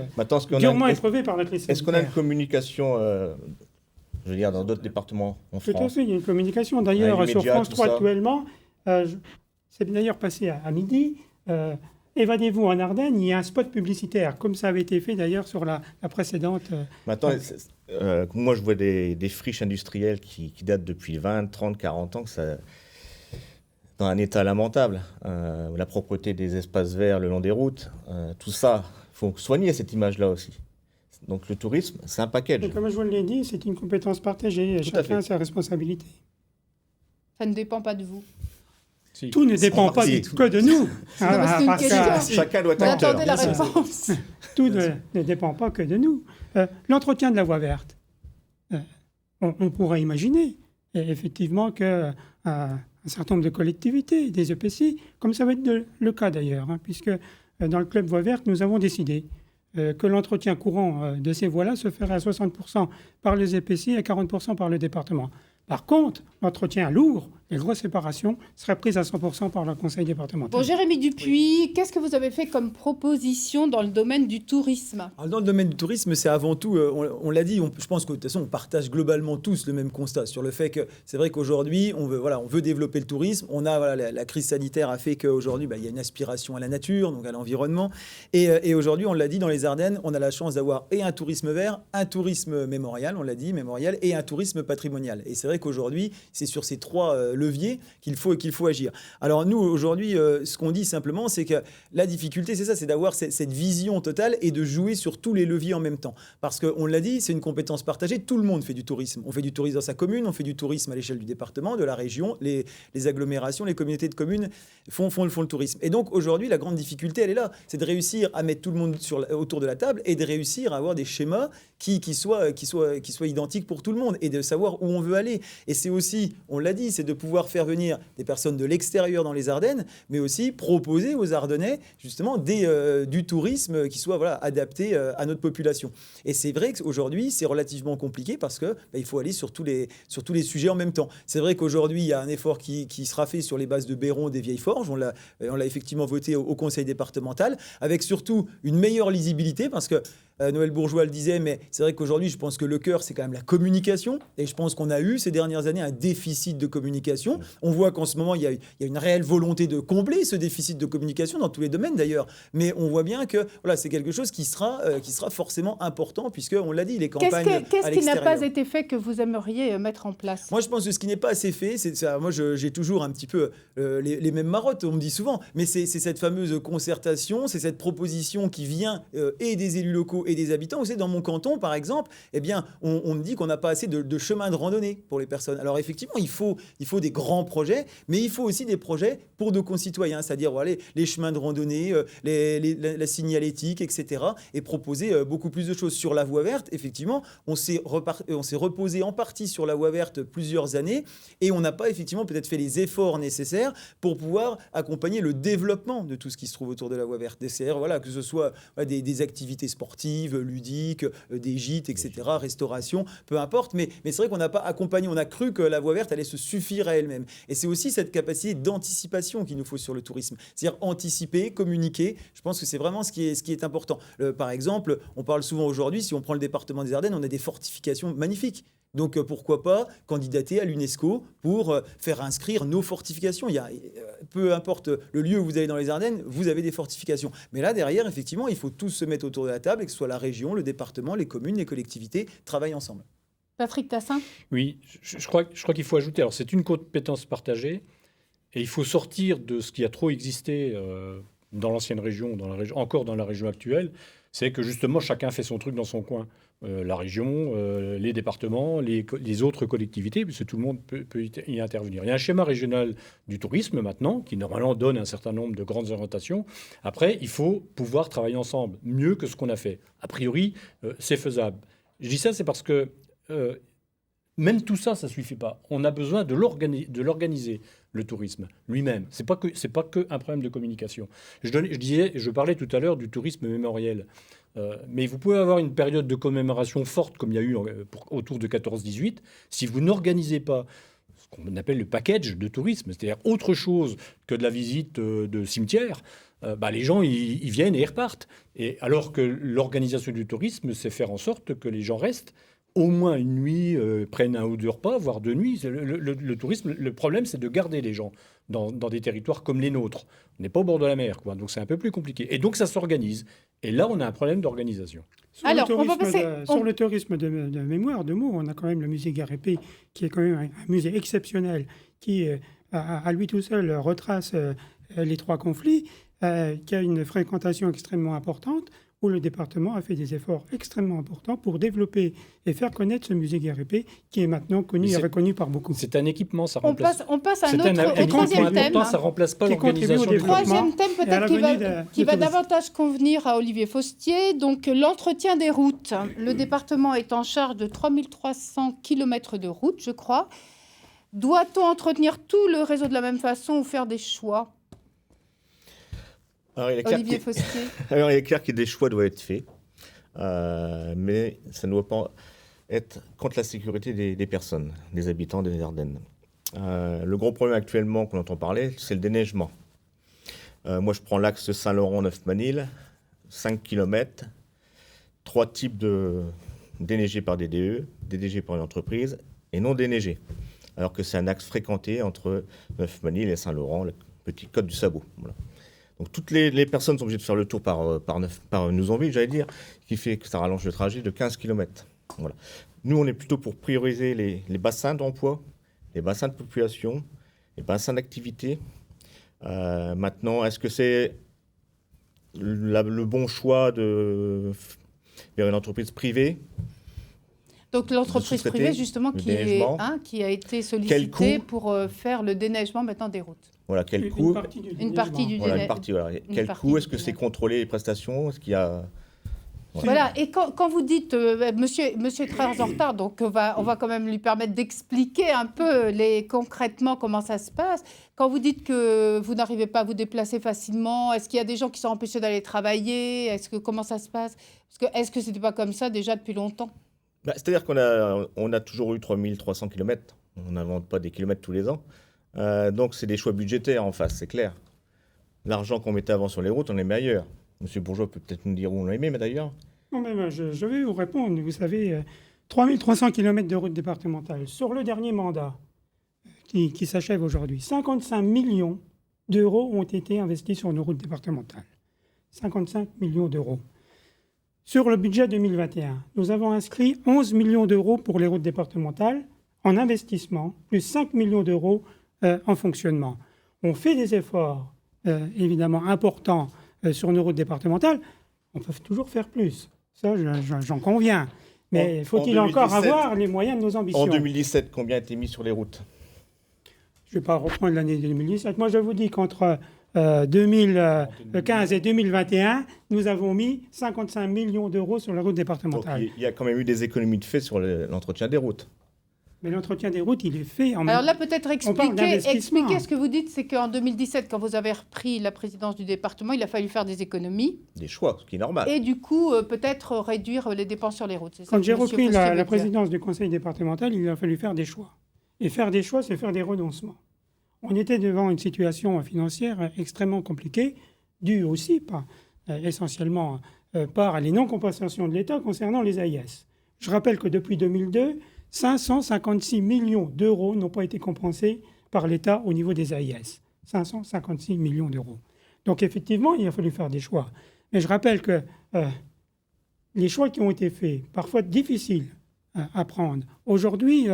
durement éprouvés par la crise sanitaire. Est-ce qu'on a une communication, je veux dire, dans d'autres départements en France? Tout à fait, il y a une communication. D'ailleurs, sur France 3 actuellement, c'est d'ailleurs passé à midi, évadez-vous en Ardennes, il y a un spot publicitaire, comme ça avait été fait d'ailleurs sur la précédente. Maintenant, moi, je vois des friches industrielles qui datent depuis 20, 30, 40 ans, dans un état lamentable. La propreté des espaces verts le long des routes, tout ça, il faut soigner cette image-là aussi. Donc le tourisme, c'est un package. Et comme je vous l'ai dit, c'est une compétence partagée, chacun a ses responsabilités. Ça ne dépend pas de vous. Si. Tout ne dépend pas que de nous. c'est une question. Chacun doit être Vous acteur. attendez la réponse. Tout ne dépend pas que de nous. L'entretien de la voie verte, on pourrait imaginer effectivement qu'un certain nombre de collectivités, des EPCI, comme ça va être le cas d'ailleurs, puisque dans le club voie verte, nous avons décidé que l'entretien courant de ces voies-là se ferait à 60% par les EPCI et à 40% par le département. Par contre, l'entretien lourd, les grosses séparations, seraient prises à 100% par le conseil départemental. Bon, Jérémy Dupuis, qu'est-ce que vous avez fait comme proposition dans le domaine du tourisme ? Alors, dans le domaine du tourisme, c'est avant tout, on l'a dit, je pense que de toute façon, on partage globalement tous le même constat sur le fait que c'est vrai qu'aujourd'hui, on veut développer le tourisme. On a, la crise sanitaire a fait qu'aujourd'hui, il y a une aspiration à la nature, donc à l'environnement. Et aujourd'hui, on l'a dit, dans les Ardennes, on a la chance d'avoir et un tourisme vert, un tourisme mémorial, on l'a dit, mémorial, et un tourisme patrimonial. Et c'est vrai qu'aujourd'hui, c'est sur ces trois leviers qu'il faut agir. Alors nous, aujourd'hui, ce qu'on dit simplement, c'est que la difficulté, c'est ça, c'est d'avoir cette vision totale et de jouer sur tous les leviers en même temps. Parce qu'on l'a dit, c'est une compétence partagée, tout le monde fait du tourisme. On fait du tourisme dans sa commune, on fait du tourisme à l'échelle du département, de la région, les agglomérations, les communautés de communes font le tourisme. Et donc aujourd'hui, la grande difficulté, elle est là, c'est de réussir à mettre tout le monde autour de la table et de réussir à avoir des schémas qui soient identiques pour tout le monde et de savoir où on veut aller. Et c'est aussi, on l'a dit, c'est de pouvoir faire venir des personnes de l'extérieur dans les Ardennes, mais aussi proposer aux Ardennais justement du tourisme qui soit adapté à notre population. Et c'est vrai qu'aujourd'hui, c'est relativement compliqué parce que il faut aller sur tous les sujets en même temps. C'est vrai qu'aujourd'hui, il y a un effort qui sera fait sur les bases de Béron des Vieilles Forges. On l'a effectivement voté au conseil départemental, avec surtout une meilleure lisibilité parce que Noël Bourgeois le disait, mais c'est vrai qu'aujourd'hui, je pense que le cœur, c'est quand même la communication. Et je pense qu'on a eu ces dernières années un déficit de communication. On voit qu'en ce moment, il y a une réelle volonté de combler ce déficit de communication dans tous les domaines d'ailleurs. Mais on voit bien que c'est quelque chose qui sera forcément important, puisqu'on l'a dit, les campagnes Qu'est-ce qui n'a pas été fait que vous aimeriez mettre en place ? Moi, je pense que ce qui n'est pas assez fait, c'est ça. Moi, j'ai toujours un petit peu les mêmes marottes, on me dit souvent. Mais c'est cette fameuse concertation, c'est cette proposition qui vient et des élus locaux et des habitants. Vous savez, dans mon canton, par exemple, on me dit qu'on n'a pas assez de chemins de randonnée pour les personnes. Alors effectivement, il faut des grands projets, mais il faut aussi des projets pour nos concitoyens, c'est-à-dire les chemins de randonnée, la signalétique, etc. Et proposer beaucoup plus de choses sur la voie verte. Effectivement, on s'est reposé en partie sur la voie verte plusieurs années et on n'a pas effectivement peut-être fait les efforts nécessaires pour pouvoir accompagner le développement de tout ce qui se trouve autour de la voie verte. C'est-à-dire que ce soit des activités sportives, ludiques, des gîtes, etc., restauration, peu importe. Mais c'est vrai qu'on n'a pas accompagné, on a cru que la voie verte allait se suffire à elle-même. Et c'est aussi cette capacité d'anticipation qu'il nous faut sur le tourisme. C'est-à-dire anticiper, communiquer. Je pense que c'est vraiment ce qui est important. Par exemple, on parle souvent aujourd'hui, si on prend le département des Ardennes, on a des fortifications magnifiques. Donc pourquoi pas candidater à l'UNESCO pour faire inscrire nos fortifications. Peu importe le lieu où vous allez dans les Ardennes, vous avez des fortifications. Mais là, derrière, effectivement, il faut tous se mettre autour de la table et que ce soit la région, le département, les communes, les collectivités travaillent ensemble. Patrick Tassin ? Oui, je crois qu'il faut ajouter, alors c'est une compétence partagée et il faut sortir de ce qui a trop existé dans l'ancienne région, encore dans la région actuelle, c'est que justement chacun fait son truc dans son coin. La région, les départements, les autres collectivités, puisque tout le monde peut y intervenir. Il y a un schéma régional du tourisme maintenant, qui normalement donne un certain nombre de grandes orientations. Après, il faut pouvoir travailler ensemble, mieux que ce qu'on a fait. A priori, c'est faisable. Je dis ça, c'est parce que même tout ça, ça ne suffit pas. On a besoin de l'organiser, le tourisme lui-même. C'est pas que un problème de communication. Je parlais tout à l'heure du tourisme mémoriel. Mais vous pouvez avoir une période de commémoration forte, comme il y a eu autour de 14-18, si vous n'organisez pas ce qu'on appelle le package de tourisme, c'est-à-dire autre chose que de la visite de cimetière. Les gens, ils viennent et ils repartent. Et alors que l'organisation du tourisme, c'est faire en sorte que les gens restent au moins une nuit, prennent 1 ou 2 repas, voire 2 nuits. Le tourisme, le problème, c'est de garder les gens dans des territoires comme les nôtres. On n'est pas au bord de la mer, quoi. Donc c'est un peu plus compliqué. Et donc ça s'organise. Et là, on a un problème d'organisation. Alors, on va passer... Sur le tourisme de mémoire, de mots, on a quand même le musée Gare-Épée, qui est quand même un musée exceptionnel, qui, à lui tout seul, retrace les 3 conflits, qui a une fréquentation extrêmement importante, où le département a fait des efforts extrêmement importants pour développer et faire connaître ce musée Gare-Épée, qui est maintenant connu et reconnu par beaucoup. C'est un équipement, ça remplace... On passe à C'est au troisième thème. Ça remplace pas Qui l'organisation contribue du au Troisième thème et à la venue qui va de touristes. davantage convenir à Olivier Faustier. Donc, l'entretien des routes. Le département est en charge de 3300 km de routes, je crois. Doit-on entretenir tout le réseau de la même façon ou faire des choix? Alors, il est clair Olivier qu'il- Faustier. Alors, il est clair que des choix doivent être faits, mais ça ne doit pas être contre la sécurité des personnes, des habitants des Ardennes. Le gros problème actuellement qu'on entend parler, c'est le déneigement. Moi, je prends l'axe Saint-Laurent-Neufmanil, 5 km, 3 types de déneigés par DDE, déneigés par une entreprise et non déneigés. Alors que c'est un axe fréquenté entre Neufmanil et Saint-Laurent, le petit code du sabot. Voilà. Donc toutes les personnes sont obligées de faire le tour par Nouzonville, j'allais dire, qui fait que ça rallonge le trajet de 15 km. Voilà. Nous, on est plutôt pour prioriser les bassins d'emploi, les bassins de population, les bassins d'activité. Maintenant, est-ce que c'est le bon choix vers une entreprise privée? Donc, l'entreprise sous-traiter privée, justement, le qui déneigement. a été Quel sollicitée coût pour faire le déneigement maintenant des routes. Voilà, quel Une coût? partie du Une partie du Voilà, déneigement. une partie. Voilà. Quel partie coût? du Est-ce que c'est déneigement. contrôlé les prestations? Est-ce qu'il y a... Voilà, et quand vous dites, monsieur est très en retard, donc on va quand même lui permettre d'expliquer un peu concrètement comment ça se passe. Quand vous dites que vous n'arrivez pas à vous déplacer facilement, est-ce qu'il y a des gens qui sont empêchés d'aller travailler? Comment ça se passe? Est-ce que c'était pas comme ça déjà depuis longtemps? C'est-à-dire on a toujours eu 3300 km. On n'invente pas des kilomètres tous les ans. Donc, c'est des choix budgétaires en face, c'est clair. L'argent qu'on mettait avant sur les routes, on les met ailleurs. Monsieur Bourgeois peut peut-être nous dire où on les met, mais d'ailleurs. Non, mais je vais vous répondre. Vous savez, 3300 km de routes départementales. Sur le dernier mandat qui s'achève aujourd'hui, 55 millions d'euros ont été investis sur nos routes départementales. 55 millions d'euros. Sur le budget 2021, nous avons inscrit 11 millions d'euros pour les routes départementales en investissement, plus 5 millions d'euros en fonctionnement. On fait des efforts évidemment importants sur nos routes départementales. On peut toujours faire plus. Ça, j'en conviens. Mais faut-il encore avoir les moyens de nos ambitions? En 2017, combien a été mis sur les routes? Je ne vais pas reprendre l'année 2017. Moi, je vous dis qu'entre 2015 et 2021, nous avons mis 55 millions d'euros sur les routes Donc, départementales. il y a quand même eu des économies de fait sur l'entretien des routes. Mais l'entretien des routes, il est fait en Alors là, peut-être parle d'investissement. expliquer ce que vous dites, c'est qu'en 2017, quand vous avez repris la présidence du département, il a fallu faire des économies Des choix, ce qui est normal. et du coup, peut-être réduire les dépenses sur les routes. C'est ça Quand que j'ai monsieur repris Faustier veut la dire. présidence du conseil départemental, il a fallu faire des choix. Et faire des choix, c'est faire des renoncements. On était devant une situation financière extrêmement compliquée, due aussi essentiellement par les non-compensations de l'État concernant les AIS. Je rappelle que depuis 2002, 556 millions d'euros n'ont pas été compensés par l'État au niveau des AIS. 556 millions d'euros. Donc effectivement, il a fallu faire des choix. Mais je rappelle que les choix qui ont été faits, parfois difficiles à prendre, aujourd'hui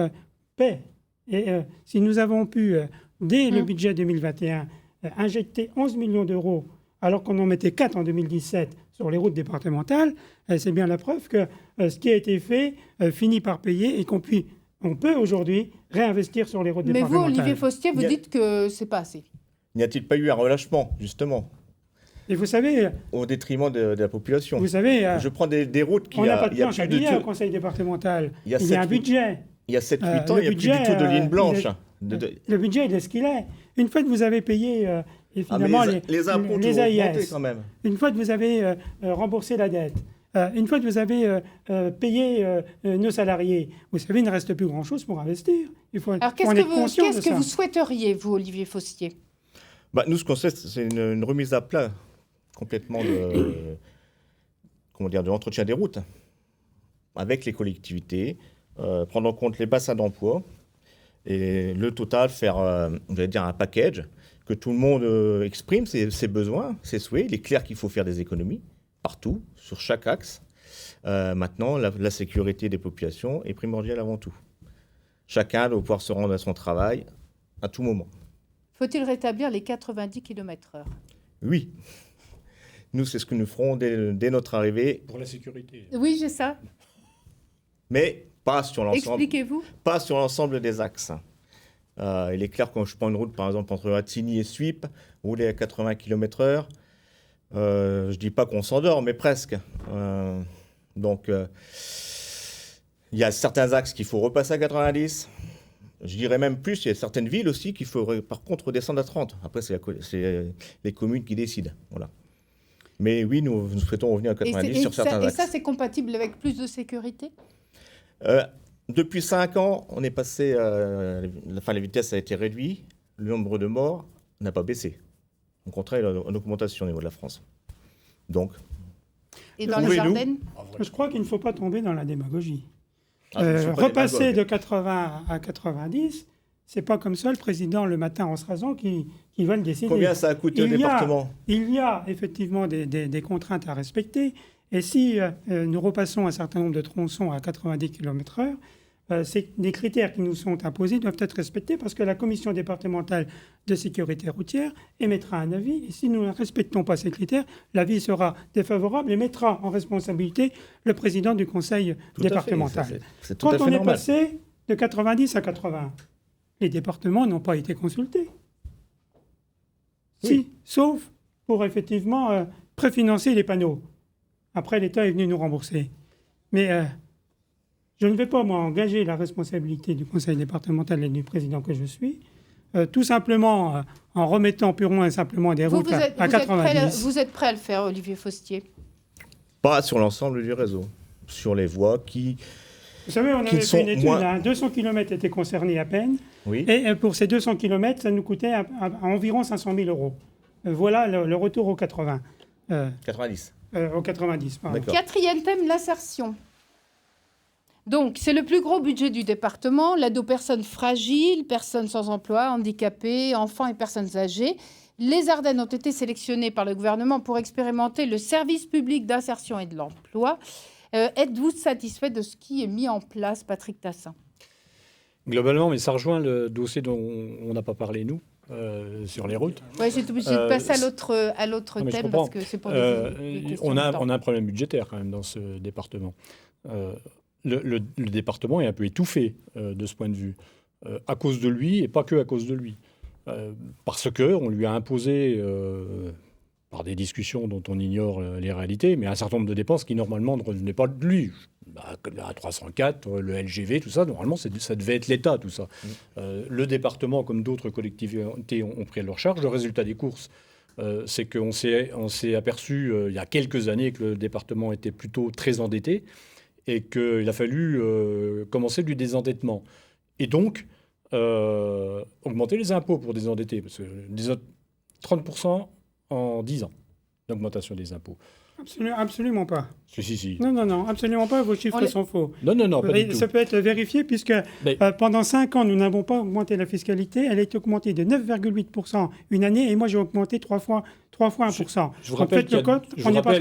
paient. Et si nous avons pu, dès le budget 2021, injecter 11 millions d'euros, alors qu'on en mettait 4 en 2017 sur les routes départementales, c'est bien la preuve que ce qui a été fait finit par payer et on peut aujourd'hui réinvestir sur les routes Mais vous, départementales. Olivier Faustier, vous Il y a- dites que c'est pas assez. N'y a-t-il pas eu un relâchement, justement, Et vous savez, au détriment de la population? je Je prends des routes qui on n'a pas il de y a planche à plus de billets au tout. conseil départemental. Il y a Il y a un 7-8 budget. Il y a 7-8 Le ans, il n'y a plus budget, du tout de ligne blanche. Le budget, il est ce qu'il est. Une fois que vous avez payé et finalement les impôts les ont augmenté AIS, quand même. une fois que vous avez remboursé la dette, une fois que vous avez payé nos salariés, vous savez, il ne reste plus grand-chose pour investir. Il faut, Alors, faut qu'est-ce en que être conscient de qu'est-ce que ça. vous souhaiteriez, vous, Olivier Faustier? Nous, ce qu'on sait, c'est une remise à plat complètement de l'entretien des routes avec les collectivités, prendre en compte les bassins d'emploi et le total, faire un package, que tout le monde exprime ses besoins, ses souhaits. Il est clair qu'il faut faire des économies partout, sur chaque axe. Maintenant, la sécurité des populations est primordiale avant tout. Chacun doit pouvoir se rendre à son travail à tout moment. Faut-il rétablir les 90 km/h? Oui. Nous, c'est ce que nous ferons dès notre arrivée. Pour la sécurité. Oui, j'ai ça. Mais pas sur l'ensemble. Expliquez-vous. Pas sur l'ensemble des axes. Il est clair que quand je prends une route, par exemple, entre Attigny et Suippes, rouler à 80 km/h, je ne dis pas qu'on s'endort, mais presque. Donc, il y a certains axes qu'il faut repasser à 90. Je dirais même plus, il y a certaines villes aussi qu'il faut, par contre, redescendre à 30. Après, c'est les communes qui décident. Voilà. Mais oui, nous souhaitons revenir à 90 sur certains axes. Et ça, c'est compatible avec plus de sécurité? Depuis 5 ans, on est passé, la vitesse a été réduite, le nombre de morts n'a pas baissé. Au contraire, il y a une augmentation au niveau de la France. Donc, et dans les Ardennes? Je crois qu'il ne faut pas tomber dans la démagogie. Repasser de 80 à 90, c'est pas comme ça le président le matin en se rasant qui va le décider. Combien ça a coûté au département? Il y a effectivement des contraintes à respecter. Et si nous repassons un certain nombre de tronçons à 90 km/h, les critères qui nous sont imposés doivent être respectés parce que la commission départementale de sécurité routière émettra un avis. Et si nous ne respectons pas ces critères, l'avis sera défavorable et mettra en responsabilité le président du conseil départemental. Quand on est passé de 90 à 80, les départements n'ont pas été consultés. Oui. Si, sauf pour effectivement préfinancer les panneaux. Après, l'État est venu nous rembourser. Mais je ne vais pas, moi, engager la responsabilité du conseil départemental et du président que je suis, tout simplement en remettant purement et simplement des routes à 90. Vous êtes prêt à le faire, Olivier Faustier? Pas sur l'ensemble du réseau. Sur les voies qui... Vous savez, on avait fait une étude, 200 km étaient concernés à peine. Oui. Et pour ces 200 km, ça nous coûtait à environ 500 000 euros. Voilà le retour aux 80. 90. Aux 90, pardon. Quatrième thème, l'insertion. Donc, c'est le plus gros budget du département, l'aide aux personnes fragiles, personnes sans emploi, handicapées, enfants et personnes âgées. Les Ardennes ont été sélectionnées par le gouvernement pour expérimenter le service public d'insertion et de l'emploi. Êtes-vous satisfait de ce qui est mis en place, Patrick Tassin? Globalement, mais ça rejoint le dossier dont on n'a pas parlé, nous, sur les routes. Oui, j'ai été obligé de passer à l'autre thème parce que c'est pour des questions on de temps. a un problème budgétaire quand même dans ce département. Le département est un peu étouffé de ce point de vue, à cause de lui et pas que à cause de lui. Parce qu'on lui a imposé, par des discussions dont on ignore les réalités, mais un certain nombre de dépenses qui normalement ne revenaient pas de lui. À 304, le LGV, tout ça, normalement ça devait être l'État, tout ça. Le département, comme d'autres collectivités, ont pris à leur charge. Le résultat des courses, c'est qu'on s'est aperçu il y a quelques années que le département était plutôt très endetté et qu'il a fallu commencer du désendettement. Et donc, augmenter les impôts pour désendetter. Parce que 30% en 10 ans d'augmentation des impôts. Absolument pas. Si. Non, absolument pas. Vos chiffres sont faux. Non, pas du tout. Ça peut être vérifié puisque pendant 5 ans, nous n'avons pas augmenté la fiscalité. Elle a été augmentée de 9,8% une année et moi, j'ai augmenté 3 fois 1%. Je vous rappelle,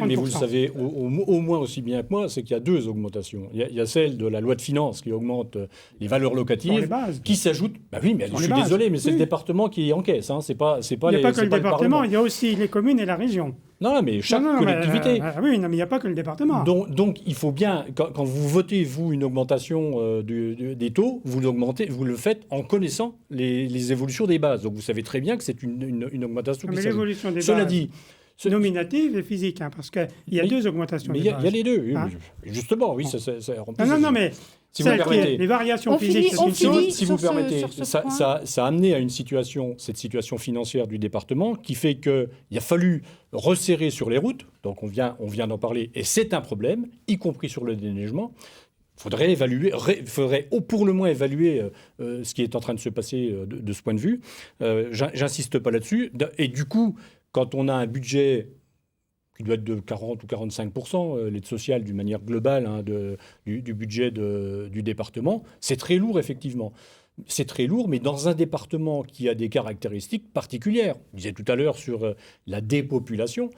mais vous le savez au moins aussi bien que moi, c'est qu'il y a 2 augmentations. Il y a celle de la loi de finances qui augmente les valeurs locatives, qui s'ajoute... Oui, mais je suis désolé, mais c'est le département qui encaisse. Hein. C'est pas il n'y a pas que le département, il y a aussi les communes et la région. Non, mais chaque collectivité. Oui, mais il n'y a pas que le département. Donc, il faut bien, quand vous votez, vous, une augmentation des taux, vous le faites en connaissant les évolutions des bases. Donc, vous savez très bien que c'est une augmentation qui s'ajoute. L'évolution des bases, nominative et physique, hein, parce qu'il y a 2 augmentations des bases. Il y a les deux, hein. Justement, oui. Non, mais... Si vous permettez, les variations physiques, c'est une chose. Si vous permettez, ça a amené à cette situation financière du département qui fait qu'il a fallu resserrer sur les routes. Donc on vient d'en parler et c'est un problème, y compris sur le déneigement. Il faudrait pour le moins évaluer ce qui est en train de se passer de ce point de vue. J'insiste pas là-dessus. Et du coup, quand on a un budget qui doit être de 40 ou 45%, l'aide sociale d'une manière globale hein, du budget du département. C'est très lourd, effectivement. C'est très lourd, mais dans un département qui a des caractéristiques particulières. Je disais tout à l'heure sur la dépopulation.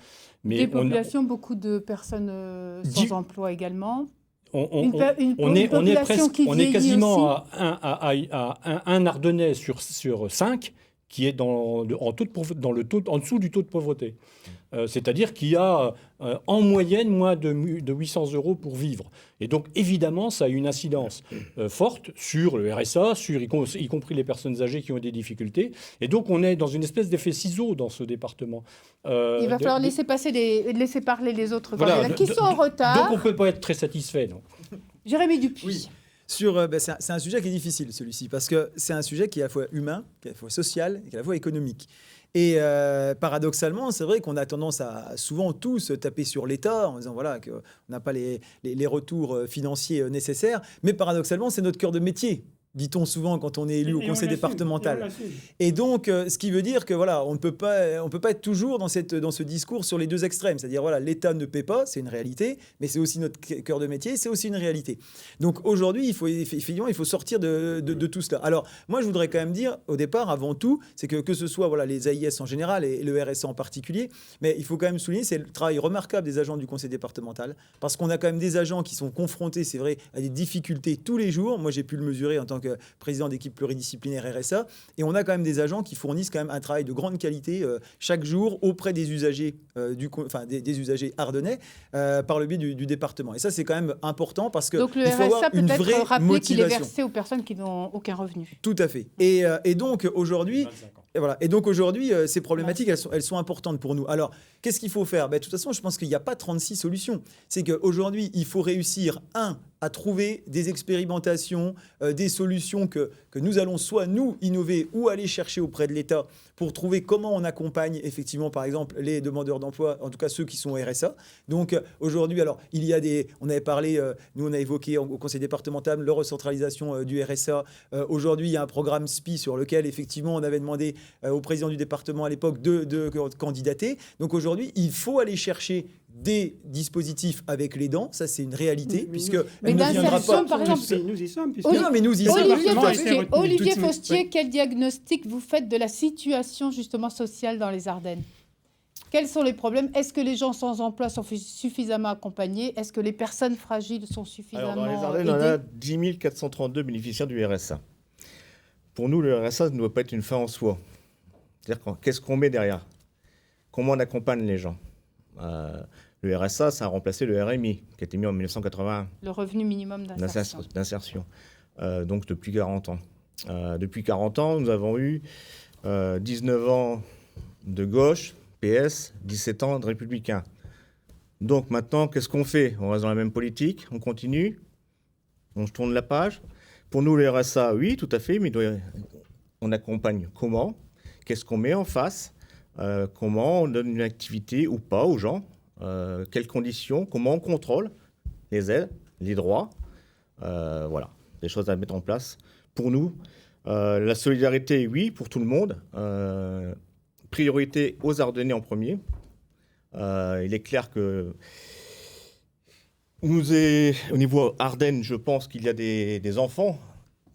Mais dépopulation, beaucoup de personnes sans emploi également. On est quasiment à un Ardennais sur 5 qui est en dessous du taux de pauvreté. C'est-à-dire qu'il y a en moyenne moins de 800 € pour vivre. Et donc, évidemment, ça a une incidence forte sur le RSA, y compris les personnes âgées qui ont des difficultés. Et donc, on est dans une espèce d'effet ciseau dans ce département. Il va falloir laisser parler les autres candidats qui sont en retard. Donc, on ne peut pas être très satisfait. Non. Jérémy Dupuis. Oui. C'est un sujet qui est difficile, celui-ci, parce que c'est un sujet qui est à la fois humain, qui est à la fois social et qui est à la fois économique. Et paradoxalement, c'est vrai qu'on a tendance à souvent tous taper sur l'État en disant voilà, qu'on n'a pas les retours financiers nécessaires. Mais paradoxalement, c'est notre cœur de métier, dit-on souvent quand on est élu au conseil départemental. Et donc, ce qui veut dire que voilà, on ne peut pas être toujours dans ce discours sur les deux extrêmes. C'est-à-dire voilà, l'État ne paie pas, c'est une réalité, mais c'est aussi notre cœur de métier, c'est aussi une réalité. Donc aujourd'hui, il faut sortir de tout cela. Alors moi, je voudrais quand même dire au départ, avant tout, c'est que ce soit voilà les AIS en général et le RSA en particulier, mais il faut quand même souligner, c'est le travail remarquable des agents du conseil départemental, parce qu'on a quand même des agents qui sont confrontés, c'est vrai, à des difficultés tous les jours. Moi, j'ai pu le mesurer en tant que président d'équipe pluridisciplinaire RSA, et on a quand même des agents qui fournissent quand même un travail de grande qualité chaque jour auprès des usagers, des usagers ardennais par le biais du département. Et ça, c'est quand même important parce que donc le RSA peut être rappeler qu'il est versé aux personnes qui n'ont aucun revenu. Tout à fait. Et donc aujourd'hui, ces problématiques, elles sont importantes pour nous. Alors, qu'est-ce qu'il faut faire ? De toute façon, je pense qu'il n'y a pas 36 solutions. C'est qu'aujourd'hui, il faut réussir, à trouver des expérimentations, des solutions que nous allons soit nous innover ou aller chercher auprès de l'État pour trouver comment on accompagne effectivement, par exemple, les demandeurs d'emploi, en tout cas ceux qui sont au RSA. Donc aujourd'hui, alors il y a on avait parlé, nous on a évoqué au conseil départemental la recentralisation du RSA. Aujourd'hui, il y a un programme SPI sur lequel effectivement on avait demandé au président du département à l'époque de candidater. Donc aujourd'hui, il faut aller chercher des dispositifs avec les dents, ça c'est une réalité, puisque mais elle ne viendra pas. Par exemple, nous y sommes. Olivier Fostier, quel diagnostic vous faites de la situation justement sociale dans les Ardennes ? Quels sont les problèmes ? Est-ce que les gens sans emploi sont suffisamment accompagnés ? Est-ce que les personnes fragiles sont suffisamment aidées ? Dans les Ardennes, on a 10 432 bénéficiaires du RSA. Pour nous, le RSA ne doit pas être une fin en soi. C'est-à-dire, qu'est-ce qu'on met derrière ? Comment on accompagne les gens ? Le RSA, ça a remplacé le RMI, qui a été mis en 1981. Le revenu minimum d'insertion. Donc depuis 40 ans. Depuis 40 ans, nous avons eu 19 ans de gauche, PS, 17 ans de républicains. Donc maintenant, qu'est-ce qu'on fait ? On reste dans la même politique, on continue, on tourne la page. Pour nous, le RSA, oui, tout à fait, mais on accompagne comment ? Qu'est-ce qu'on met en face ? Comment on donne une activité ou pas aux gens, quelles conditions, comment on contrôle les aides, les droits, voilà, des choses à mettre en place. Pour nous, la solidarité, oui, pour tout le monde, priorité aux Ardennais en premier. Il est clair que au niveau Ardennes, je pense qu'il y a des enfants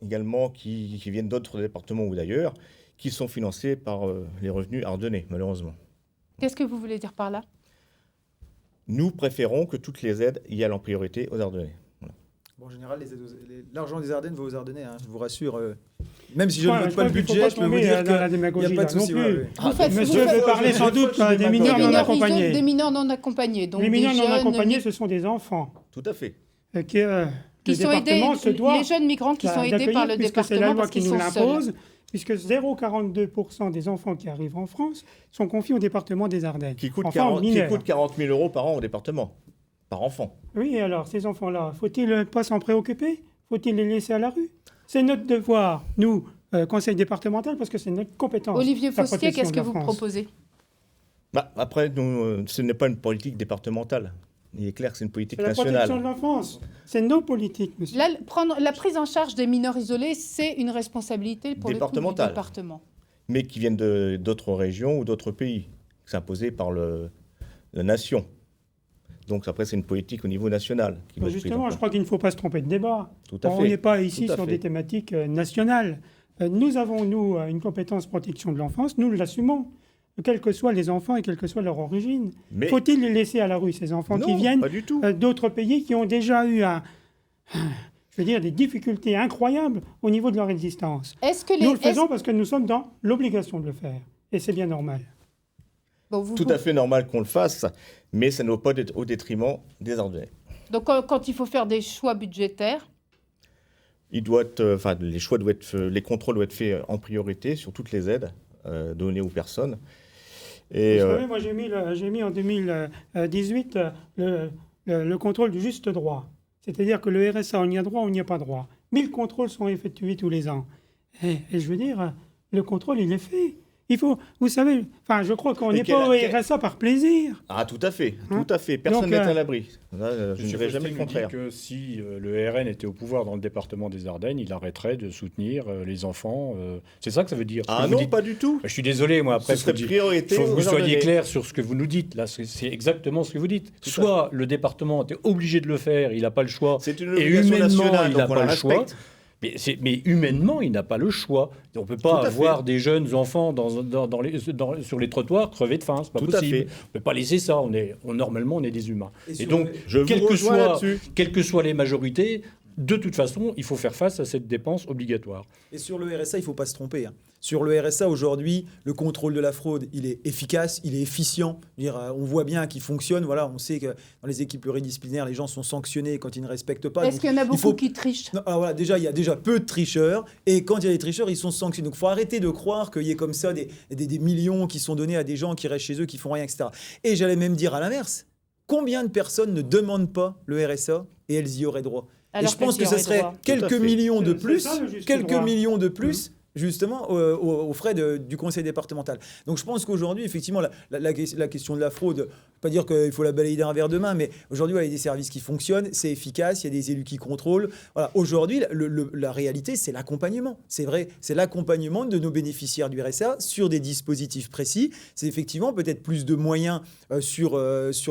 également qui viennent d'autres départements ou d'ailleurs, qui sont financés par les revenus ardennais, malheureusement. Qu'est-ce que vous voulez dire par là ? Nous préférons que toutes les aides y aillent en priorité aux Ardennais. Voilà. Bon, en général, l'argent des Ardennes va aux Ardennais, je vous rassure. Même si je ne vote pas le budget, je peux vous dire qu'il n'y a pas de souci. Monsieur veut parler sans doute des mineurs non accompagnés. Des mineurs non accompagnés. Donc les mineurs non accompagnés, ce sont des enfants. Tout à fait. Qui sont aidés, les jeunes migrants qui sont aidés par le département c'est la loi parce qui qu'ils nous sont l'impose, seuls. Puisque 0,42% des enfants qui arrivent en France sont confiés au département des Ardennes. Qui coûte 40 000 € par an au département, par enfant. Oui, alors ces enfants-là, faut-il pas s'en préoccuper ? Faut-il les laisser à la rue ? C'est notre devoir, nous, conseil départemental, parce que c'est notre compétence. Olivier Fostier, qu'est-ce que vous proposez ? Après, nous, ce n'est pas une politique départementale. Il est clair que c'est une politique nationale. C'est la protection de l'enfance. C'est nos politiques, monsieur. La prise en charge des mineurs isolés, c'est une responsabilité pour le coup du département. Mais qui viennent d'autres régions ou d'autres pays. C'est imposé par la nation. Donc après, c'est une politique au niveau national. Qui doit être prise en Justement, compte. je crois qu'il ne faut pas se tromper de débat. Tout à On fait. n'est pas ici Tout à sur fait. des thématiques nationales. Nous avons, nous, une compétence protection de l'enfance. Nous l'assumons, quels que soient les enfants et quelle que soit leur origine. Mais- Faut-il les laisser à la rue, ces enfants qui Non, viennent pas du tout. d'autres pays qui ont déjà eu des difficultés incroyables au niveau de leur existence? Est-ce que Nous le faisons parce que nous sommes dans l'obligation de le faire. Et c'est bien normal. Bon, vous- Tout à fait normal qu'on le fasse, mais ça ne doit pas être au détriment des Ardennais. Donc, quand il faut faire des choix budgétaires, Les contrôles doivent être faits en priorité sur toutes les aides données aux personnes. Et Vous savez, moi, j'ai mis en 2018 le contrôle du juste droit. C'est-à-dire que le RSA, on y a droit, on n'y a pas droit. 1000 contrôles sont effectués tous les ans. Et je veux dire, le contrôle, il est fait. Il faut, vous savez, je crois qu'on Mais n'est pas au RSA par plaisir. Ah, tout à fait, Hein? tout à fait. Personne Donc, n'est à l'abri. Là, je ne Monsieur dirais jamais Faustin le nous dit contraire. que si le RN était au pouvoir dans le département des Ardennes, il arrêterait de soutenir les enfants. C'est ça que ça veut dire. ce Ah que vous non, dites. pas du tout. Je suis désolé, moi, après, Ce serait priorité faut que vous aux soyez Ardennais. clair sur ce que vous nous dites. Là, c'est exactement ce que vous dites. Tout à Soit le département est obligé de le faire, il n'a pas le choix. C'est une Et obligation humainement, nationale, il n'a donc on pas la le choix. respecte. Mais humainement, il n'a pas le choix. On ne peut Tout pas à avoir fait. des jeunes enfants sur les trottoirs crever de faim. C'est pas Tout à possible. fait. On ne peut pas laisser ça. Normalement, on est des humains. Et Et sur donc, le- Je vous rejoins là-dessus. quelles que soient les majorités, de toute façon, il faut faire face à cette dépense obligatoire. Et sur le RSA, il ne faut pas se tromper. Sur le RSA, aujourd'hui, le contrôle de la fraude, il est efficace, il est efficient. Je veux dire, on voit bien qu'il fonctionne. Voilà, on sait que dans les équipes pluridisciplinaires, les gens sont sanctionnés quand ils ne respectent pas. est-ce Donc, qu'il y en a il beaucoup faut- qui trichent? Non, alors voilà, déjà, il y a déjà peu de tricheurs. Et quand il y a des tricheurs, ils sont sanctionnés. Donc, il faut arrêter de croire qu'il y ait comme ça des millions qui sont donnés à des gens qui restent chez eux, qui font rien, etc. Et j'allais même dire à l'inverse. Combien de personnes ne demandent pas le RSA et elles y auraient droit? Et Alors je pense qu'elles y que ce auraient serait droit. quelques fait. millions de C'est plus, ça, le juste quelques droit. millions de plus, justement, aux frais du conseil départemental. Donc je pense qu'aujourd'hui, effectivement, la question de la fraude, pas dire qu'il faut la balayer d'un verre de main, mais aujourd'hui, il y a des services qui fonctionnent, c'est efficace, il y a des élus qui contrôlent. Voilà. Aujourd'hui, la réalité, c'est l'accompagnement. C'est vrai, c'est l'accompagnement de nos bénéficiaires du RSA sur des dispositifs précis. C'est effectivement peut-être plus de moyens sur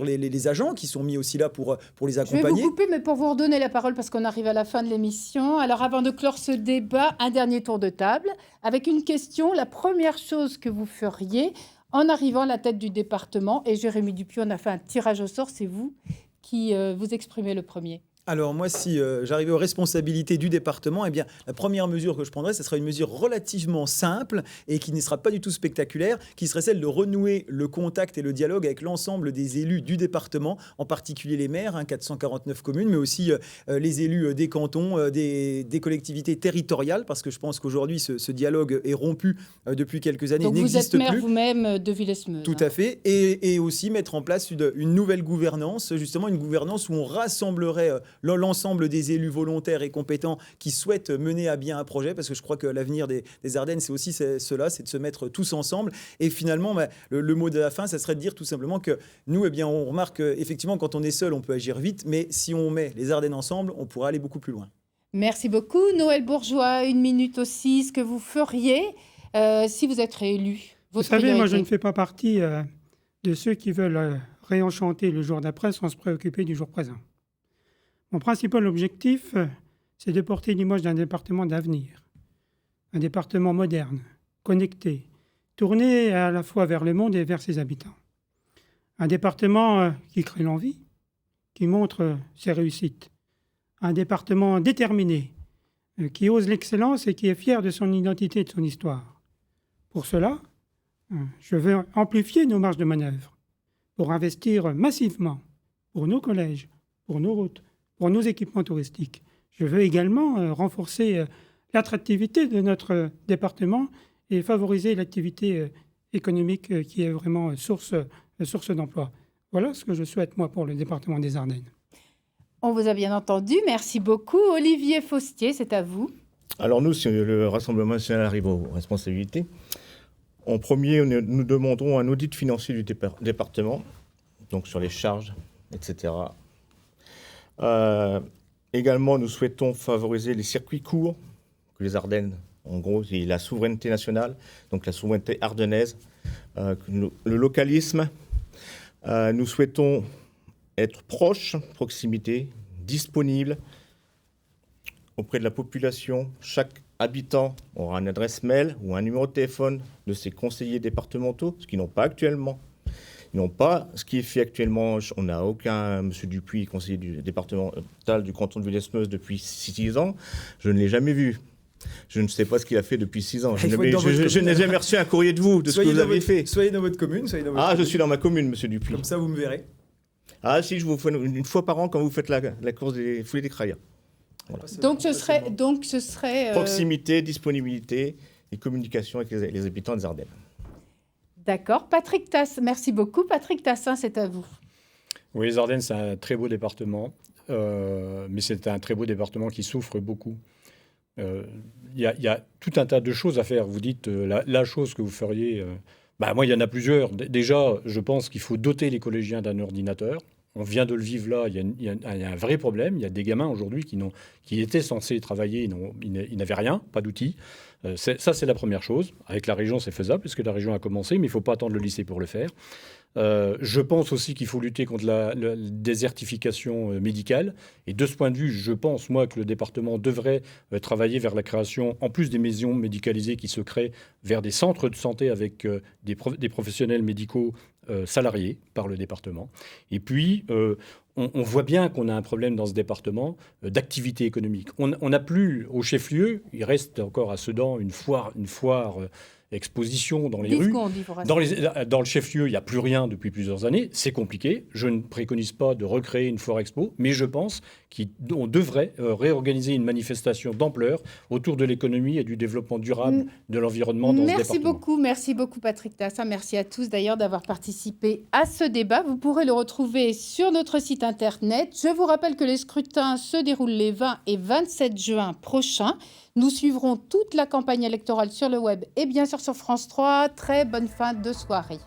les agents qui sont mis aussi là pour les Je vais vous accompagner. couper, mais pour vous redonner la parole, parce qu'on arrive à la fin de l'émission. Alors, avant de clore ce débat, un dernier tour de table, avec une question. La première chose que vous feriez en arrivant à la tête du département, et Jérémy Dupuis, on a fait un tirage au sort, c'est vous qui vous exprimez le premier. Alors moi, si j'arrivais aux responsabilités du département, eh bien, la première mesure que je prendrais, ce serait une mesure relativement simple et qui ne sera pas du tout spectaculaire, qui serait celle de renouer le contact et le dialogue avec l'ensemble des élus du département, en particulier les maires, 449 communes, mais aussi les élus des cantons, des collectivités territoriales, parce que je pense qu'aujourd'hui, ce dialogue est rompu depuis quelques années, Donc, vous êtes n'existe maire plus. vous-même de Villesmeuse. Tout à fait. Et aussi mettre en place une nouvelle gouvernance, justement une gouvernance où on rassemblerait l'ensemble des élus volontaires et compétents qui souhaitent mener à bien un projet, parce que je crois que l'avenir des Ardennes, c'est aussi cela, c'est de se mettre tous ensemble. Et finalement, le mot de la fin, ça serait de dire tout simplement que nous, eh bien, on remarque effectivement quand on est seul, on peut agir vite, mais si on met les Ardennes ensemble, on pourra aller beaucoup plus loin. Merci beaucoup. Noël Bourgeois, une minute aussi. Ce que vous feriez si vous êtes réélu. Vous Votre savez, moi, je priorité. ne fais pas partie de ceux qui veulent réenchanter le jour d'après sans se préoccuper du jour présent. Mon principal objectif, c'est de porter l'image d'un département d'avenir, un département moderne, connecté, tourné à la fois vers le monde et vers ses habitants. Un département qui crée l'envie, qui montre ses réussites. Un département déterminé, qui ose l'excellence et qui est fier de son identité et de son histoire. Pour cela, je veux amplifier nos marges de manœuvre pour investir massivement pour nos collèges, pour nos routes, pour nos équipements touristiques. Je veux également renforcer l'attractivité de notre département et favoriser l'activité économique qui est vraiment source d'emploi. Voilà ce que je souhaite, moi, pour le département des Ardennes. On vous a bien entendu. Merci beaucoup. Olivier Faustier, c'est à vous. Alors nous, si le Rassemblement national arrive aux responsabilités, en premier, nous demanderons un audit financier du département, donc sur les charges, etc. Également, nous souhaitons favoriser les circuits courts, que les Ardennes, en gros, c'est la souveraineté nationale, donc la souveraineté ardennaise, le localisme, Nous souhaitons être proches, proximité, disponible auprès de la population. Chaque habitant aura une adresse mail ou un numéro de téléphone de ses conseillers départementaux, ce qu'ils n'ont pas actuellement. Ils n'ont pas ce qui est fait actuellement. On n'a aucun M. Dupuis, conseiller du départemental du canton de Villesmeuse depuis 6 ans. Je ne l'ai jamais vu. Je ne sais pas ce qu'il a fait depuis 6 ans. Je n'ai jamais reçu un courrier de vous, de ce que vous avez fait. Soyez dans votre commune. Je suis dans ma commune, M. Dupuis. Comme ça, vous me verrez. Ah si, je vous fais une fois par an quand vous faites la course des foulées des Crayas. Voilà. Donc ce serait proximité, disponibilité et communication avec les habitants des Ardennes. D'accord. Patrick Tassin, merci beaucoup. Patrick Tassin, c'est à vous. Oui, les Ardennes, c'est un très beau département, mais c'est un très beau département qui souffre beaucoup. Il y a tout un tas de choses à faire. Vous dites la chose que vous feriez. Moi, il y en a plusieurs. Déjà, je pense qu'il faut doter les collégiens d'un ordinateur. On vient de le vivre là. Il y a un vrai problème. Il y a des gamins aujourd'hui qui étaient censés travailler. Ils n'avaient rien, pas d'outils. Ça, c'est la première chose. Avec la région, c'est faisable, puisque la région a commencé, mais il ne faut pas attendre le lycée pour le faire. Je pense aussi qu'il faut lutter contre la désertification médicale. Et de ce point de vue, je pense, moi, que le département devrait travailler vers la création, en plus des maisons médicalisées qui se créent, vers des centres de santé avec des professionnels médicaux salariés par le département. Et puis, on voit bien qu'on a un problème dans ce département d'activité économique. On n'a plus au chef-lieu, il reste encore à Sedan une foire exposition dans les rues. Dans le chef-lieu, il n'y a plus rien depuis plusieurs années. C'est compliqué. Je ne préconise pas de recréer une foire expo, mais je pense qu'on devrait réorganiser une manifestation d'ampleur autour de l'économie et du développement durable de l'environnement dans ce département. Merci beaucoup Patrick Tassin. Merci à tous d'ailleurs d'avoir participé à ce débat. Vous pourrez le retrouver sur notre site internet. Je vous rappelle que les scrutins se déroulent les 20 et 27 juin prochains. Nous suivrons toute la campagne électorale sur le web et bien sûr sur France 3. Très bonne fin de soirée.